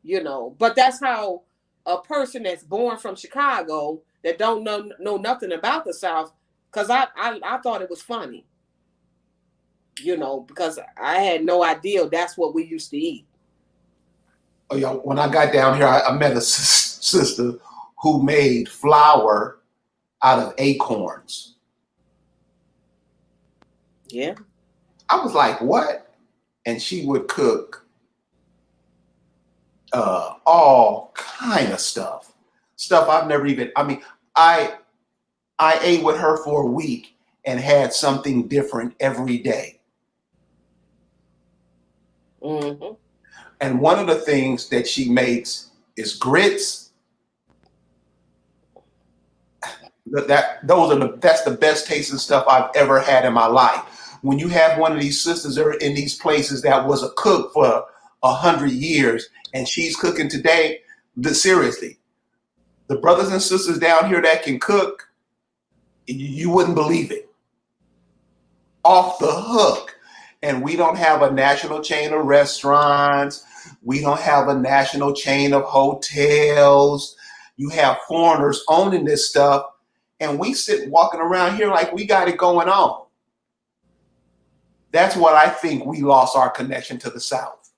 you know. But that's how a person that's born from Chicago that don't know nothing about the South, because I thought it was funny, you know, because I had no idea that's what we used to eat. Oh, yeah, when I got down here, I met a sister who made flour out of acorns. Yeah. I was like, what? And she would cook all kind of stuff I've never even, I mean, I ate with her for a week and had something different every day. Mm-hmm. And one of the things that she makes is grits. That's the best tasting stuff I've ever had in my life. When you have one of these sisters that are in these places that was a cook for 100 years and she's cooking today, seriously, the brothers and sisters down here that can cook, you wouldn't believe it. off the hook. And we don't have a national chain of restaurants. We don't have a national chain of hotels. You have foreigners owning this stuff. And we sit walking around here like we got it going on. That's what I think we lost our connection to the South.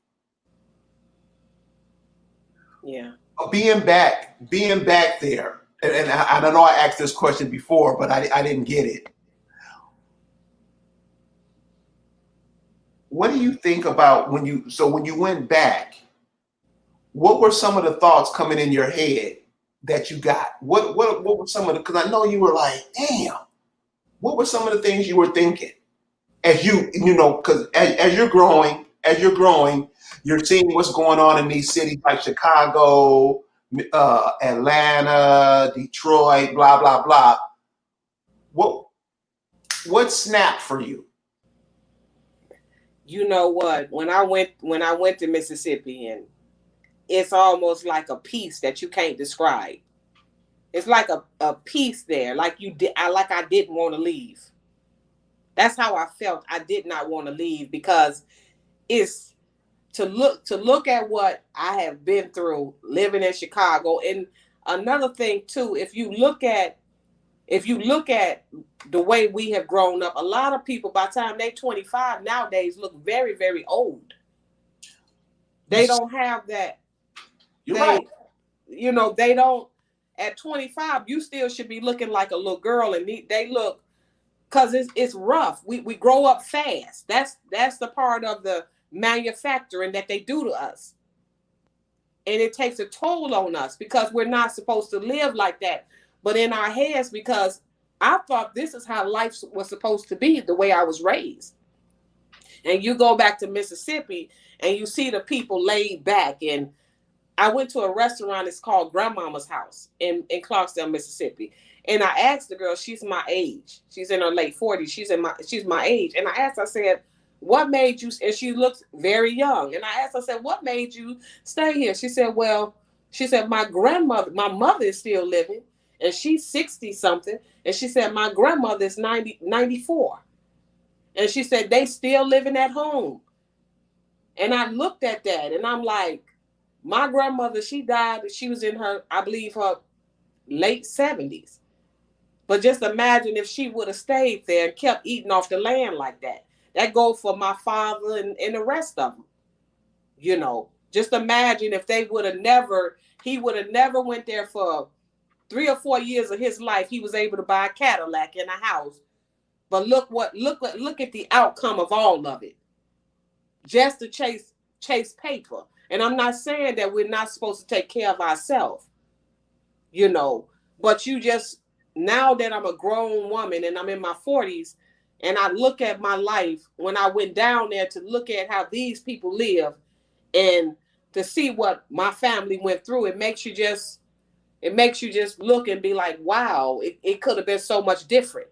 Yeah. Being back there, and I don't know I asked this question before, but I didn't get it. What do you think about when you went back, what were some of the thoughts coming in your head that you got? What were some of the, because I know you were like, damn, what were some of the things you were thinking as because as you're growing, you're seeing what's going on in these cities like Chicago, Atlanta, Detroit, blah, blah, blah. What snapped for you? You know what? When I went to Mississippi, and it's almost like a peace that you can't describe. It's like a peace there, like I didn't want to leave. That's how I felt. I did not want to leave, because it's to look at what I have been through living in Chicago. And another thing too, if you look at the way we have grown up, a lot of people by the time they're 25 nowadays look very, very old. They don't have that. You're right. They don't. At 25, you still should be looking like a little girl, and they look, because it's rough. We grow up fast. That's the part of the manufacturing that they do to us, and it takes a toll on us because we're not supposed to live like that. But in our heads, because I thought this is how life was supposed to be, the way I was raised. And you go back to Mississippi and you see the people laid back. And I went to a restaurant, it's called Grandmama's House in Clarksdale, Mississippi. And I asked the girl, she's my age. She's in her late 40s. She's my age. And I asked her, I said, what made you, and she looks very young. And I asked her, I said, what made you stay here? She said, my mother is still living, and she's 60 something. And she said, my grandmother is 94. And she said, they still living at home. And I looked at that and I'm like, my grandmother, she died, she was in her, I believe, her late 70s. But just imagine if she would have stayed there and kept eating off the land like that. That goes for my father and the rest of them. Just imagine if he would have never went there for 3 or 4 years of his life. He was able to buy a Cadillac and a house. But look at the outcome of all of it. Just to chase paper. And I'm not saying that we're not supposed to take care of ourselves, but now that I'm a grown woman and I'm in my 40s, and I look at my life when I went down there to look at how these people live and to see what my family went through, it makes you just look and be like, wow, it could have been so much different.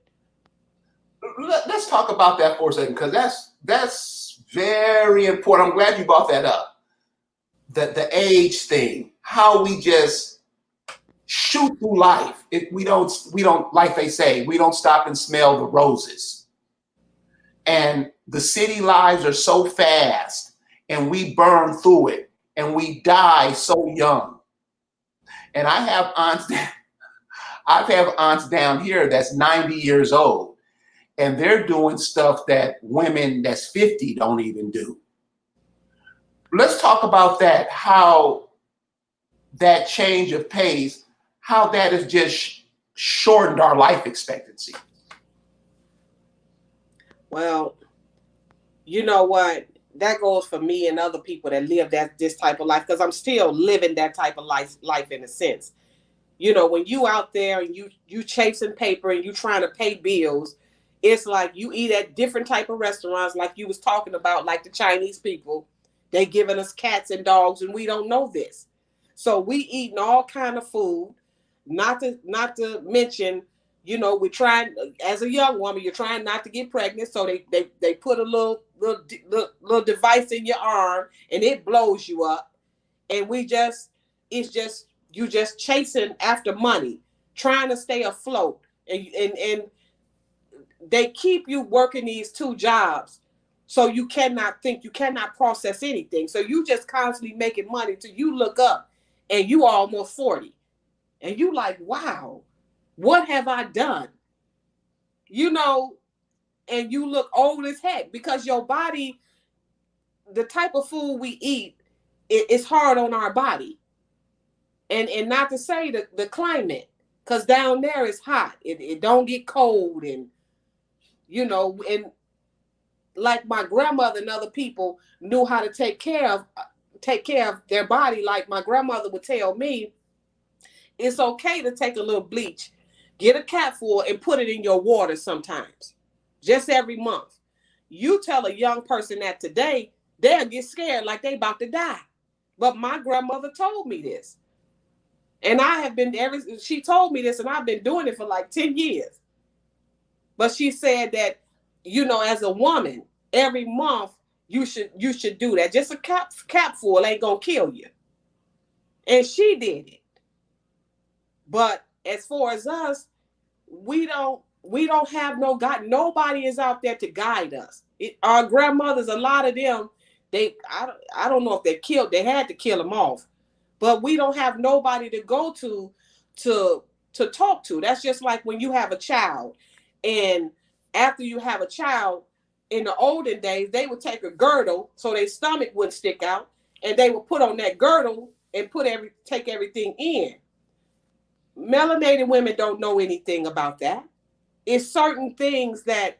Let's talk about that for a second, because that's very important. I'm glad you brought that up. The age thing, how we just shoot through life. We don't, like they say, we don't stop and smell the roses. And the city lives are so fast, and we burn through it, and we die so young. And I have aunts down here that's 90 years old, and they're doing stuff that women that's 50 don't even do. Let's talk about that, how that change of pace, how that has just shortened our life expectancy. Well, you know what? That goes for me and other people that live this type of life, because I'm still living that type of life in a sense. When you out there and you chasing paper and you trying to pay bills, it's like you eat at different type of restaurants, like you was talking about, like the Chinese people. They giving us cats and dogs, and we don't know this. So we eating all kind of food, not to mention, we're trying, as a young woman, you're trying not to get pregnant. So they put a little device in your arm and it blows you up. And you just chasing after money, trying to stay afloat. And they keep you working these two jobs, so you cannot think, you cannot process anything. So you just constantly making money till you look up and you almost 40. And you like, wow, what have I done? You know, and you look old as heck because your body, the type of food we eat, it's hard on our body. And not to say the climate, because down there it's hot. It don't get cold, and you know, and like my grandmother and other people knew how to take care of their body. Like my grandmother would tell me, it's okay to take a little bleach, get a capful and put it in your water sometimes, just every month. You tell a young person that today, they'll get scared like they about to die. But my grandmother told me this. And I have been she told me this, and I've been doing it for like 10 years. But she said that, you know, as a woman, every month you should do that. Just a capful ain't gonna kill you. And she did it. But as far as us, we don't have no God. Nobody is out there to guide us. Our grandmothers, a lot of them, I don't know if they had to kill them off. But we don't have nobody to go to talk to. That's just like when you have a child. And after you have a child, in the olden days, they would take a girdle so their stomach wouldn't stick out. And they would put on that girdle and take everything in. Melanated women don't know anything about that. It's certain things that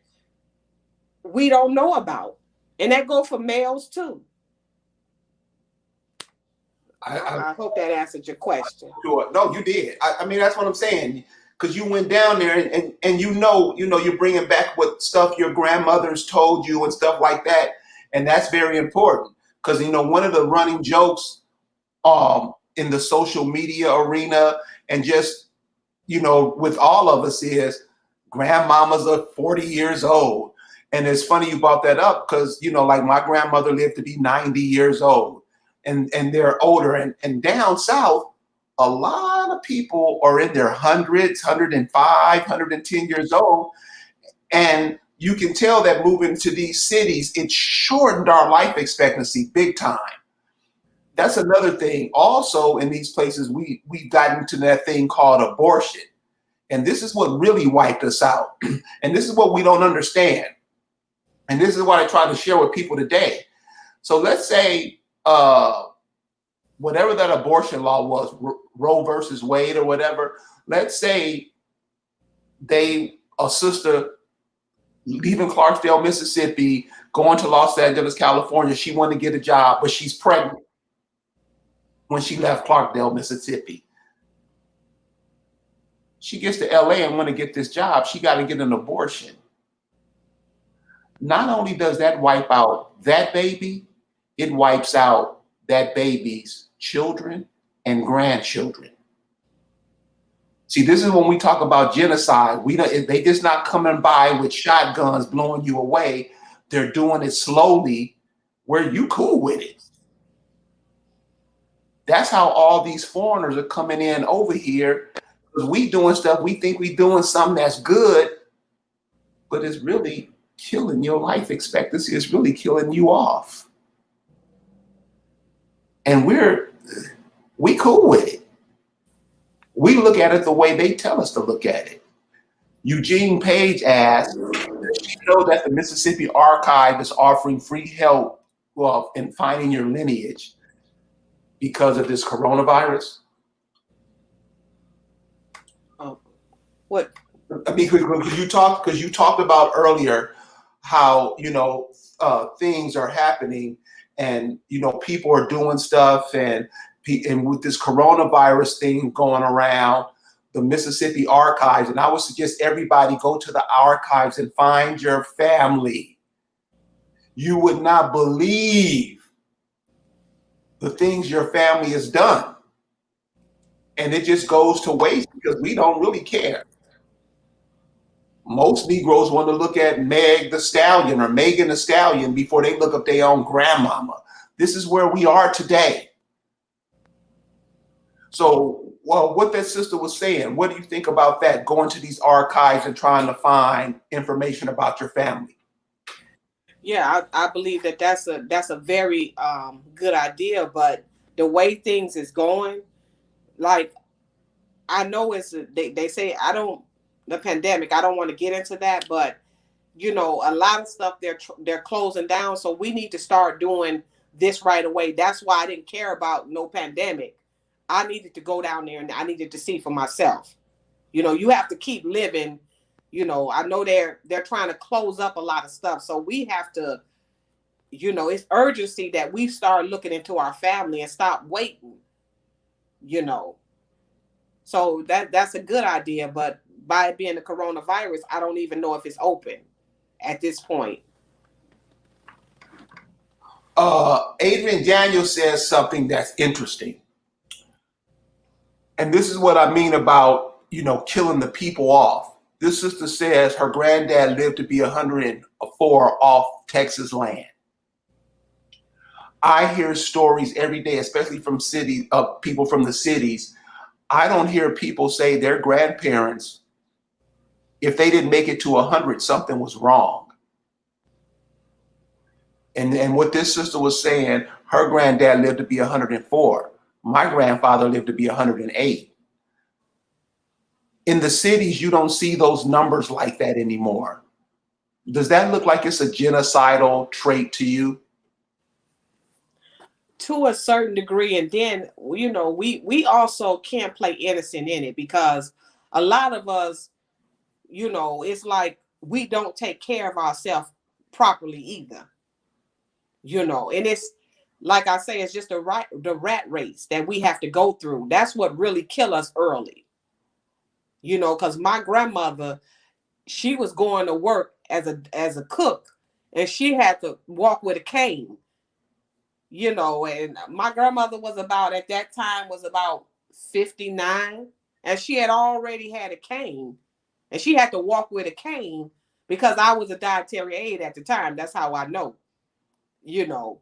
we don't know about. And that goes for males too. I hope that answered your question. Sure. No, you did. I mean, that's what I'm saying. Because you went down there and you know, you're bringing back what stuff your grandmothers told you and stuff like that. And that's very important. Because, you know, one of the running jokes in the social media arena and just, you know, with all of us is grandmamas are 40 years old. And it's funny you brought that up because, you know, like my grandmother lived to be 90 years old. And they're older. And down south, a lot of people are in their hundreds, 105, 110 years old. And you can tell that moving to these cities, it shortened our life expectancy big time. That's another thing. Also, in these places, we've gotten to that thing called abortion. And this is what really wiped us out. And this is what we don't understand. And this is what I try to share with people today. So let's say, whatever that abortion law was, Roe versus Wade or whatever, let's say a sister leaving Clarksdale, Mississippi, going to Los Angeles, California, she wanted to get a job, but she's pregnant when she left Clarksdale, Mississippi. She gets to LA and want to get this job, she got to get an abortion. Not only does that wipe out that baby, it wipes out that baby's children and grandchildren. See, this is when we talk about genocide. They just not coming by with shotguns blowing you away. They're doing it slowly where you cool with it. That's how all these foreigners are coming in over here, because we doing stuff, we think we doing something that's good, but it's really killing your life expectancy. It's really killing you off. And we cool with it. We look at it the way they tell us to look at it. Eugene Page asked, does she know that the Mississippi Archive is offering free help in finding your lineage because of this coronavirus? Oh, what? I mean, because you talked about earlier how, things are happening and, people are doing stuff and with this coronavirus thing going around, the Mississippi Archives, and I would suggest everybody go to the archives and find your family. You would not believe the things your family has done. And it just goes to waste because we don't really care. Most Negroes want to look at Meg the Stallion or Megan the Stallion before they look up their own grandmama. This is where we are today. So, well, what that sister was saying, what do you think about that? Going to these archives and trying to find information about your family. Yeah, I believe that that's a very good idea, but the way things is going, like I know they say I don't the pandemic. I don't want to get into that, but a lot of stuff they're closing down, so we need to start doing this right away. That's why I didn't care about no pandemic. I needed to go down there and I needed to see for myself. You have to keep living. I know they're trying to close up a lot of stuff, so we have to. It's urgency that we start looking into our family and stop waiting. You know, so that's a good idea, but by it being the coronavirus, I don't even know if it's open at this point. Adrian Daniel says something that's interesting. And this is what I mean about, killing the people off. This sister says her granddad lived to be 104 off Texas land. I hear stories every day, especially from people from the cities. I don't hear people say their grandparents, if they didn't make it to 100, something was wrong. And what this sister was saying, her granddad lived to be 104. My grandfather lived to be 108. In the cities, you don't see those numbers like that anymore. Does that look like it's a genocidal trait to you? To a certain degree, and then we also can't play innocent in it, because a lot of us, it's like we don't take care of ourselves properly either. And it's like I say, it's just the rat race that we have to go through. That's what really kill us early. Because my grandmother, she was going to work as a cook, and she had to walk with a cane. And my grandmother was at that time was about 59, and she had already had a cane, and she had to walk with a cane because I was a dietary aide at the time. That's how I know, you know,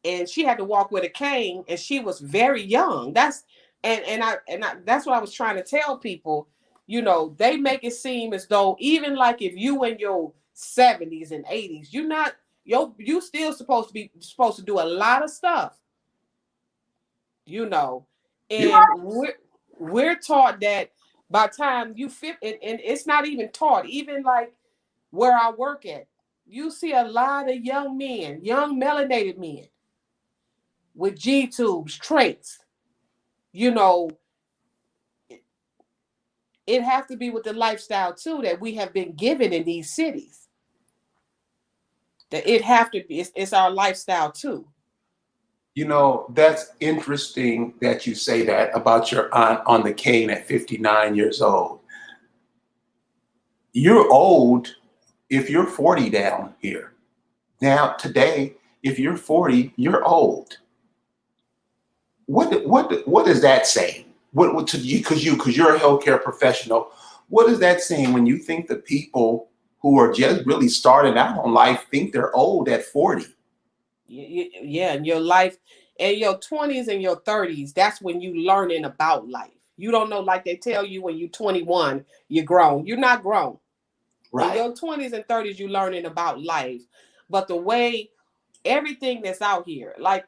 and she had to walk with a cane, and she was very young. That's what I was trying to tell people. They make it seem as though, even like if you in your 70s and 80s, you still supposed to do a lot of stuff, you know, and we're taught that by time you fit, and it's not even taught. Even like where I work at, you see a lot of young men, young melanated men with G tubes, traits. You know, it has to be with the lifestyle too that we have been given in these cities. That it have to be. It's our lifestyle too. That's interesting that you say that about your aunt on the cane at 59 years old. You're old if you're 40 down here. Now, today, if you're 40, you're old. What is that saying? What to you, because you're a healthcare professional, what is that saying when you think the people who are just really starting out on life think they're old at 40? Yeah, in your life, in your 20s and your 30s, that's when you learning about life. You don't know, like they tell you when you're 21, you're grown. You're not grown. In Right. your 20s and 30s, you learning about life. But the way everything that's out here, like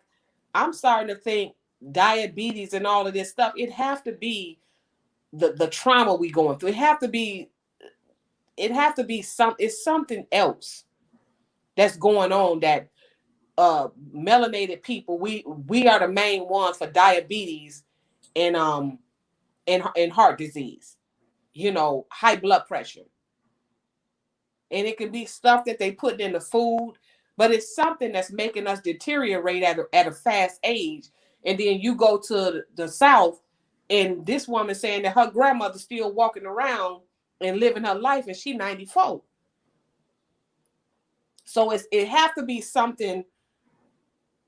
I'm starting to think diabetes and all of this stuff, it have to be the trauma we going through. It's something else that's going on, that melanated people, we are the main ones for diabetes and and heart disease, high blood pressure. And it can be stuff that they put in the food, but it's something that's making us deteriorate at a fast age. And then you go to the South, and this woman saying that her grandmother's still walking around and living her life, and she 94. So it have to be something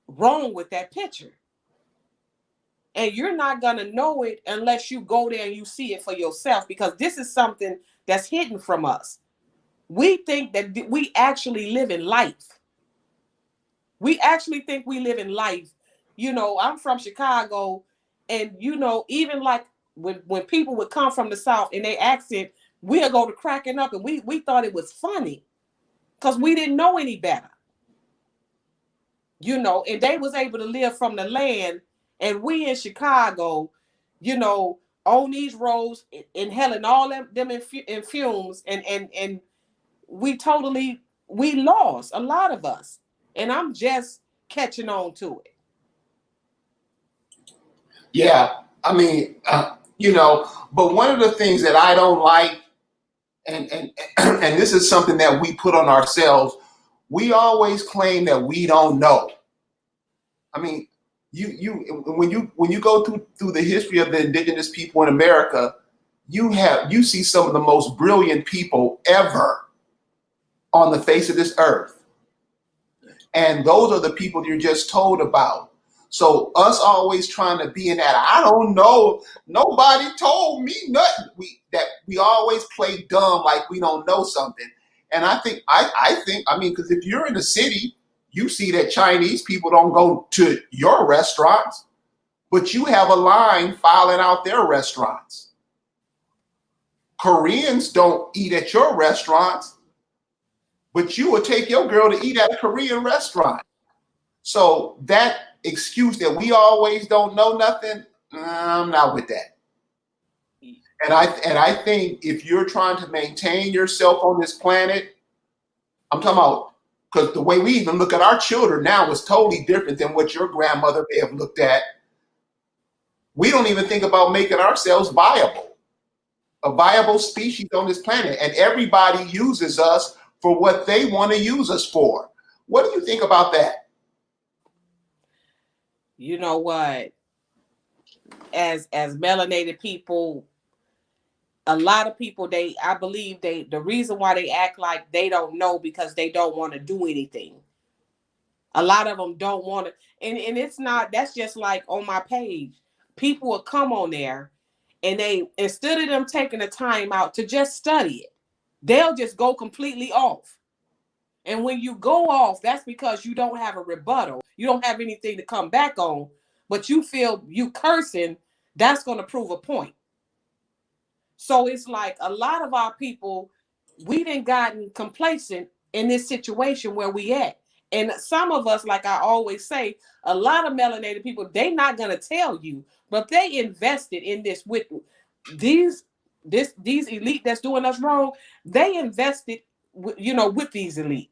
wrong with that picture. And you're not going to know it unless you go there and you see it for yourself, because this is something that's hidden from us. We think that we actually live in life. We actually think we live in life. I'm from Chicago, And even like when people would come from the South and they accent, we'll go to cracking up, and we thought it was funny because we didn't know any better. And they was able to live from the land, and we in Chicago, on these roads, inhaling all them in fumes, and we lost, a lot of us, and I'm just catching on to it. Yeah, I mean, but one of the things that I don't like, and and this is something that we put on ourselves, we always claim that we don't know. I mean, when you go through the history of the indigenous people in America, you see some of the most brilliant people ever on the face of this earth. And those are the people you're just told about. So us always trying to be in that, I don't know, nobody told me nothing. We always play dumb, like we don't know something. And I think, because if you're in the city, you see that Chinese people don't go to your restaurants, but you have a line filing out their restaurants. Koreans don't eat at your restaurants, but you will take your girl to eat at a Korean restaurant. So that excuse that we always don't know nothing, I'm not with that. And I think if you're trying to maintain yourself on this planet, I'm talking about, because the way we even look at our children now is totally different than what your grandmother may have looked at. We don't even think about making ourselves viable, a viable species on this planet. And everybody uses us for what they want to use us for. What do you think about that? You know what? As melanated people, a lot of people, I believe the reason why they act like they don't know because they don't want to do anything. A lot of them don't want to, and it's not, that's just like on my page. People will come on there and they, instead of them taking the time out to just study it, they'll just go completely off. And when you go off, that's because you don't have a rebuttal. You don't have anything to come back on, but you feel you cursing, that's going to prove a point. So it's like a lot of our people, we done gotten complacent in this situation where we at. And some of us, like I always say, a lot of melanated people, they not going to tell you, but they invested in this with these elite that's doing us wrong. They invested, with these elite.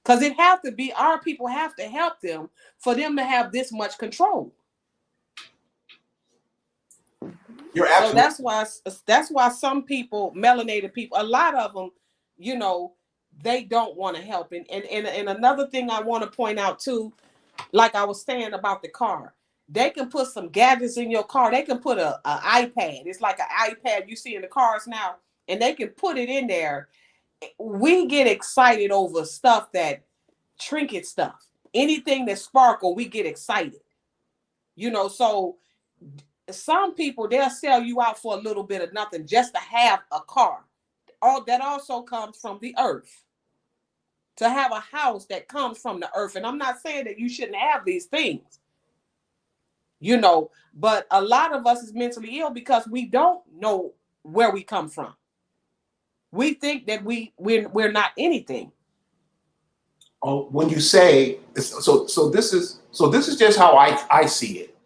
Because it have to be, our people have to help them for them to have this much control. You're absolutely. So that's why some people, melanated people, a lot of them, they don't want to help. And another thing I want to point out too, like I was saying about the car, they can put some gadgets in your car. They can put a iPad. It's like an iPad you see in the cars now, and they can put it in there. We get excited over stuff that trinket stuff, anything that sparkle, we get excited. So some people, they'll sell you out for a little bit of nothing just to have a car. All that also comes from the earth. To have a house that comes from the earth. And I'm not saying that you shouldn't have these things, but a lot of us is mentally ill because we don't know where we come from. We think that we're not anything. Oh, when you say so this is just how I see it.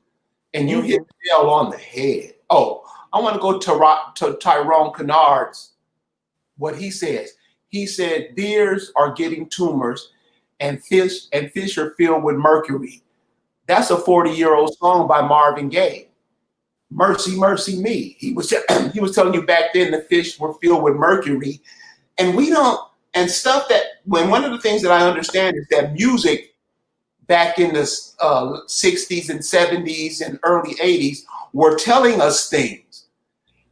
And you hit the nail on the head. Oh, I want to go to Tyrone Kennard's, what he says. He said, deers are getting tumors and fish are filled with mercury. That's a 40-year-old song by Marvin Gaye. Mercy, mercy me. He was telling you back then the fish were filled with mercury. And we don't, and stuff that, when one of the things that I understand is that music back in the 60s and 70s and early 80s were telling us things.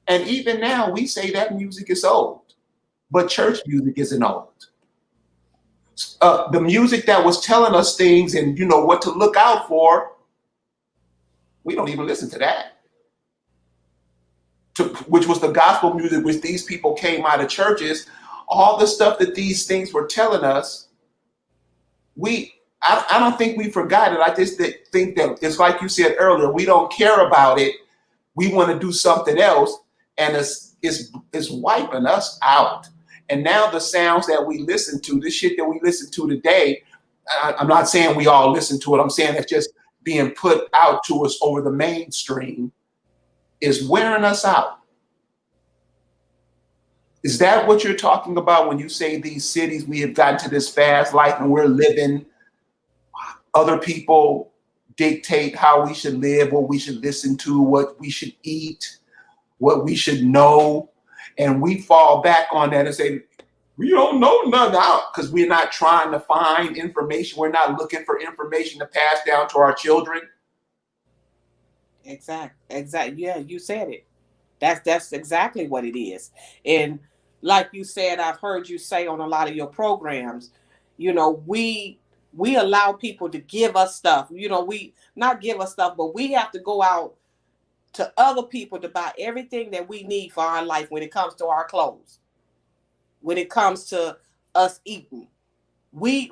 And even now we say that music is old, but church music isn't old. The music that was telling us things and what to look out for, we don't even listen to that. Which was the gospel music, which these people came out of churches. All the stuff that these things were telling us, I don't think we forgot it. I just think that it's like you said earlier, we don't care about it. We want to do something else, and it's wiping us out. And now the sounds that we listen to, this shit that we listen to today, I'm not saying we all listen to it. I'm saying it's just being put out to us over the mainstream is wearing us out. Is that what you're talking about when you say these cities, we have gotten to this fast life and we're living, other people dictate how we should live, what we should listen to, what we should eat, what we should know, and we fall back on that and say, we don't know nothing out because we're not trying to find information. We're not looking for information to pass down to our children. Exactly. Yeah, you said it. That's exactly what it is. And like you said, I've heard you say on a lot of your programs, we allow people to give us stuff. We not give us stuff, but we have to go out to other people to buy everything that we need for our life when it comes to our clothes, when it comes to us eating. We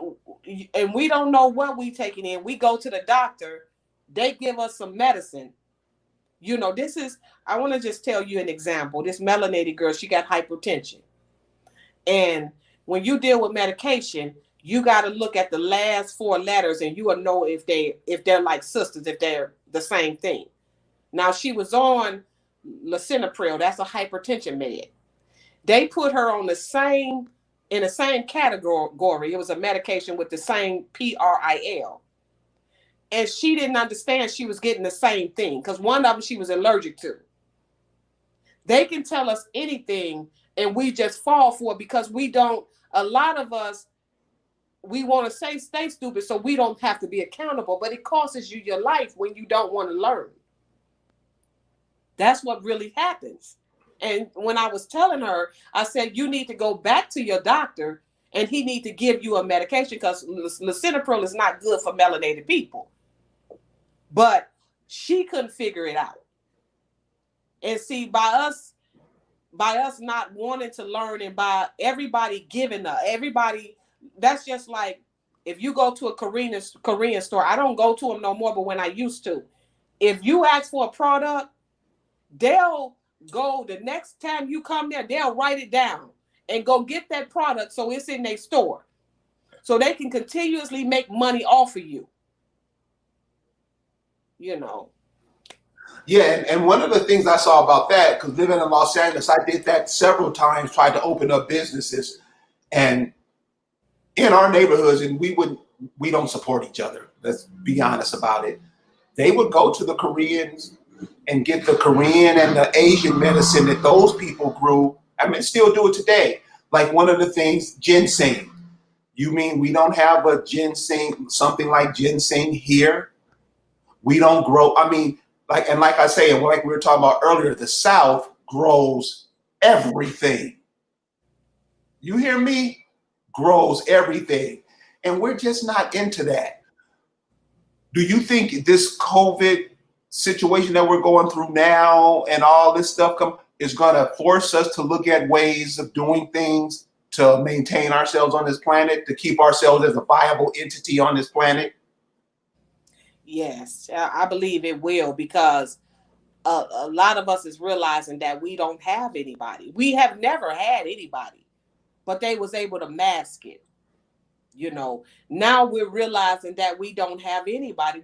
don't know what we taking in. We go to the doctor, they give us some medicine. I want to just tell you an example. This melanated girl, she got hypertension. And when you deal with medication, you got to look at the last four letters and you will know if they're like sisters, if they're the same thing. Now, she was on lisinopril. That's a hypertension med. They put her on in the same category. It was a medication with the same PRIL. And she didn't understand she was getting the same thing because one of them she was allergic to. They can tell us anything and we just fall for it because a lot of us, we want to stay stupid so we don't have to be accountable, but it costs you your life when you don't want to learn. That's what really happens. And when I was telling her, I said, you need to go back to your doctor and he need to give you a medication because lisinopril is not good for melanated people. But she couldn't figure it out. And see, by us not wanting to learn and by everybody giving up, that's just like if you go to a Korean store. I don't go to them no more, but when I used to, if you ask for a product, they'll go the next time you come there, they'll write it down and go get that product so it's in their store so they can continuously make money off of you. Yeah, and one of the things I saw about that, because living in Los Angeles, I did that several times, tried to open up businesses, and in our neighborhoods, and we don't support each other. Let's be honest about it. They would go to the Koreans and get the Korean and the Asian medicine that those people grew. I mean, still do it today. Like one of the things, ginseng. You mean we don't have a ginseng, something like ginseng here? We don't grow. I mean, like I say, and like we were talking about earlier, the South grows everything. You hear me? Grows everything. And we're just not into that. Do you think this COVID situation that we're going through now and all this stuff is going to force us to look at ways of doing things to maintain ourselves on this planet, to keep ourselves as a viable entity on this planet? Yes, I believe it will because a lot of us is realizing that we don't have anybody. We have never had anybody, but they was able to mask it. Now we're realizing that we don't have anybody.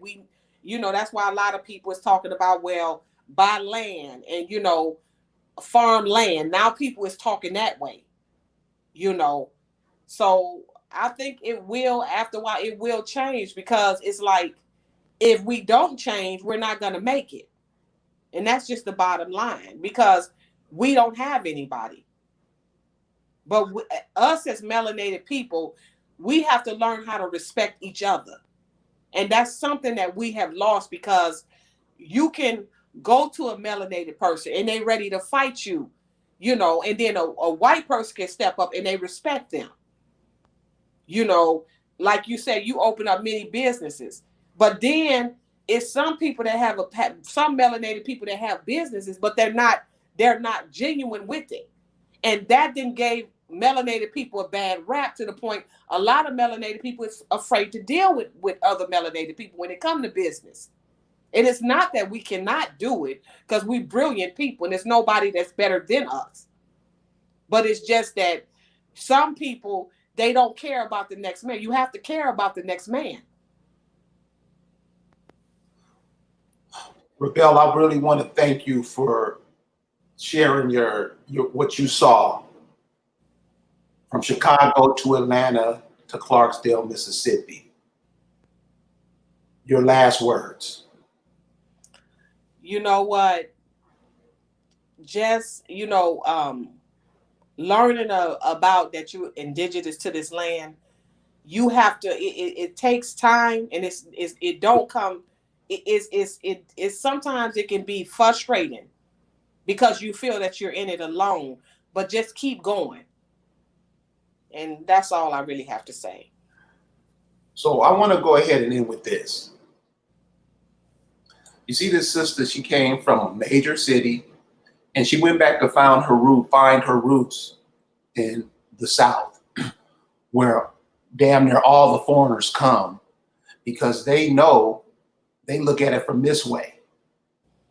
That's why a lot of people is talking about, well, buy land and, farm land. Now people is talking that way, So I think it will, after a while, it will change because it's like, if we don't change, we're not going to make it. And that's just the bottom line because we don't have anybody. But us as melanated people, we have to learn how to respect each other. And that's something that we have lost because you can go to a melanated person and they're ready to fight you, and then a white person can step up and they respect them. Like you said, you open up many businesses. But then it's some people that have some melanated people that have businesses, but they're not genuine with it. And that then gave melanated people a bad rap to the point a lot of melanated people is afraid to deal with other melanated people when it comes to business. And it's not that we cannot do it, because we brilliant people and there's nobody that's better than us. But it's just that some people, they don't care about the next man. You have to care about the next man. Rebel, I really want to thank you for sharing your what you saw from Chicago to Atlanta to Clarksdale, Mississippi. Your last words. You know what? Just, learning about that you're indigenous to this land, you have to, it takes time, and it don't come, it's sometimes it can be frustrating because you feel that you're in it alone, but just keep going. And that's all I really have to say. So I want to go ahead and end with this. You see this sister, she came from a major city and she went back to find her roots in the South, where damn near all the foreigners come, because they know, they look at it from this way.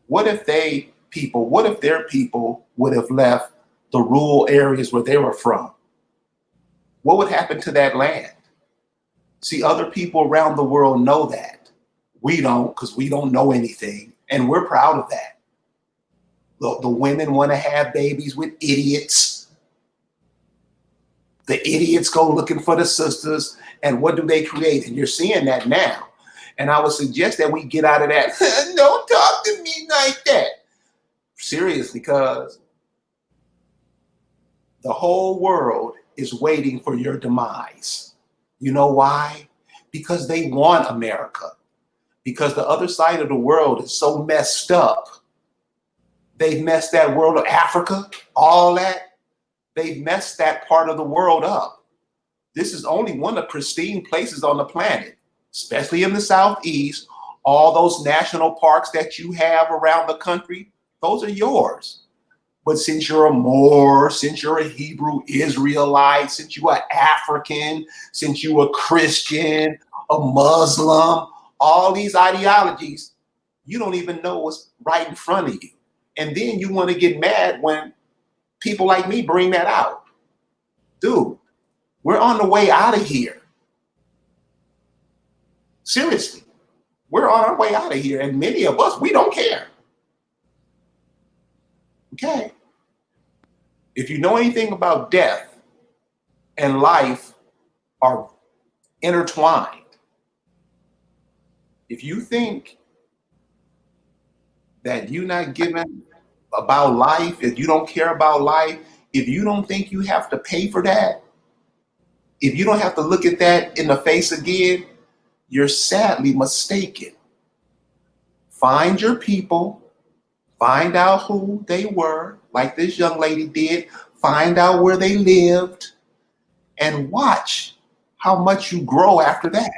What if their people would have left the rural areas where they were from? What would happen to that land? See, other people around the world know that. We don't, because we don't know anything, and we're proud of that. The women want to have babies with idiots. The idiots go looking for the sisters, and what do they create? And you're seeing that now. And I would suggest that we get out of that. Don't talk to me like that. Seriously, because the whole world is waiting for your demise. You know why? Because they want America. Because the other side of the world is so messed up. They've messed that world of Africa, all that. They've messed that part of the world up. This is only one of the pristine places on the planet, especially in the Southeast. All those national parks that you have around the country, those are yours. But since you're a Moor, since you're a Hebrew Israelite, since you're African, since you're a Christian, a Muslim, all these ideologies, you don't even know what's right in front of you. And then you want to get mad when people like me bring that out. Dude, we're on the way out of here. Seriously, we're on our way out of here. And many of us, we don't care. Okay? If you know anything about death and life are intertwined, if you think that you're not giving about life, if you don't care about life, if you don't think you have to pay for that, if you don't have to look at that in the face again, you're sadly mistaken. Find your people, find out who they were, like this young lady did, find out where they lived, and watch how much you grow after that.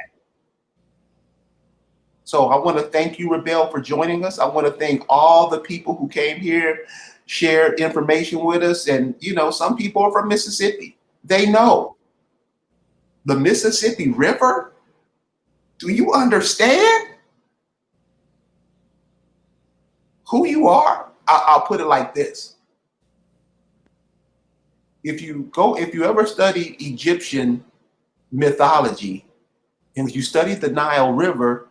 So I want to thank you, Rebel, for joining us. I want to thank all the people who came here, shared information with us. And, some people are from Mississippi. They know. The Mississippi River, do you understand who you are? I'll put it like this. If you ever study Egyptian mythology, and if you study the Nile River,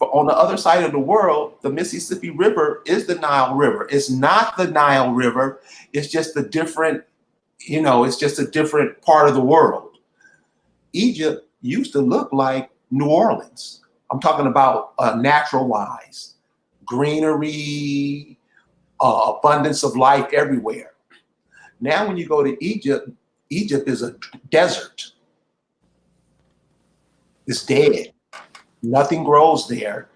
on the other side of the world, the Mississippi River is the Nile River. It's not the Nile River. It's just a different, it's just a different part of the world. Egypt used to look like New Orleans. I'm talking about natural wise, greenery, abundance of life everywhere. Now, when you go to Egypt, Egypt is a desert. It's dead. Nothing grows there.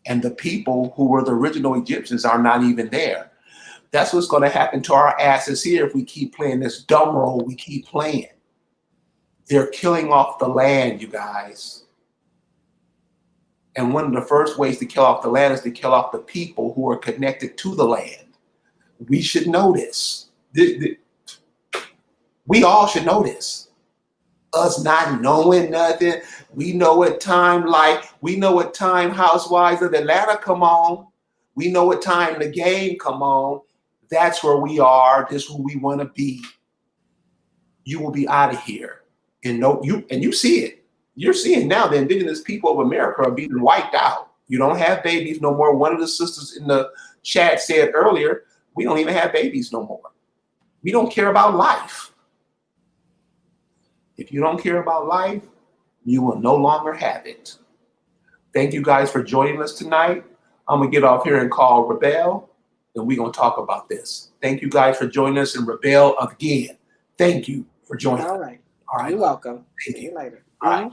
And the people who were the original Egyptians are not even there. That's what's going to happen to our asses here if we keep playing this dumb role we keep playing. They're killing off the land, you guys. And one of the first ways to kill off the land is to kill off the people who are connected to the land. We should know this. We all should know this. Us not knowing nothing. We know what time, like, we know what time Housewives of Atlanta come on. We know what time the game come on. That's where we are. This is who we want to be. You will be out of here. And you see it. You're seeing now the indigenous people of America are being wiped out. You don't have babies no more. One of the sisters in the chat said earlier, we don't even have babies no more. We don't care about life. If you don't care about life, you will no longer have it. Thank you guys for joining us tonight. I'm gonna get off here and call Rebel, and we're gonna talk about this. Thank you guys for joining us, and Rebel again. Thank you for joining. All right. All right. You're welcome. Thank See you. you later. All right.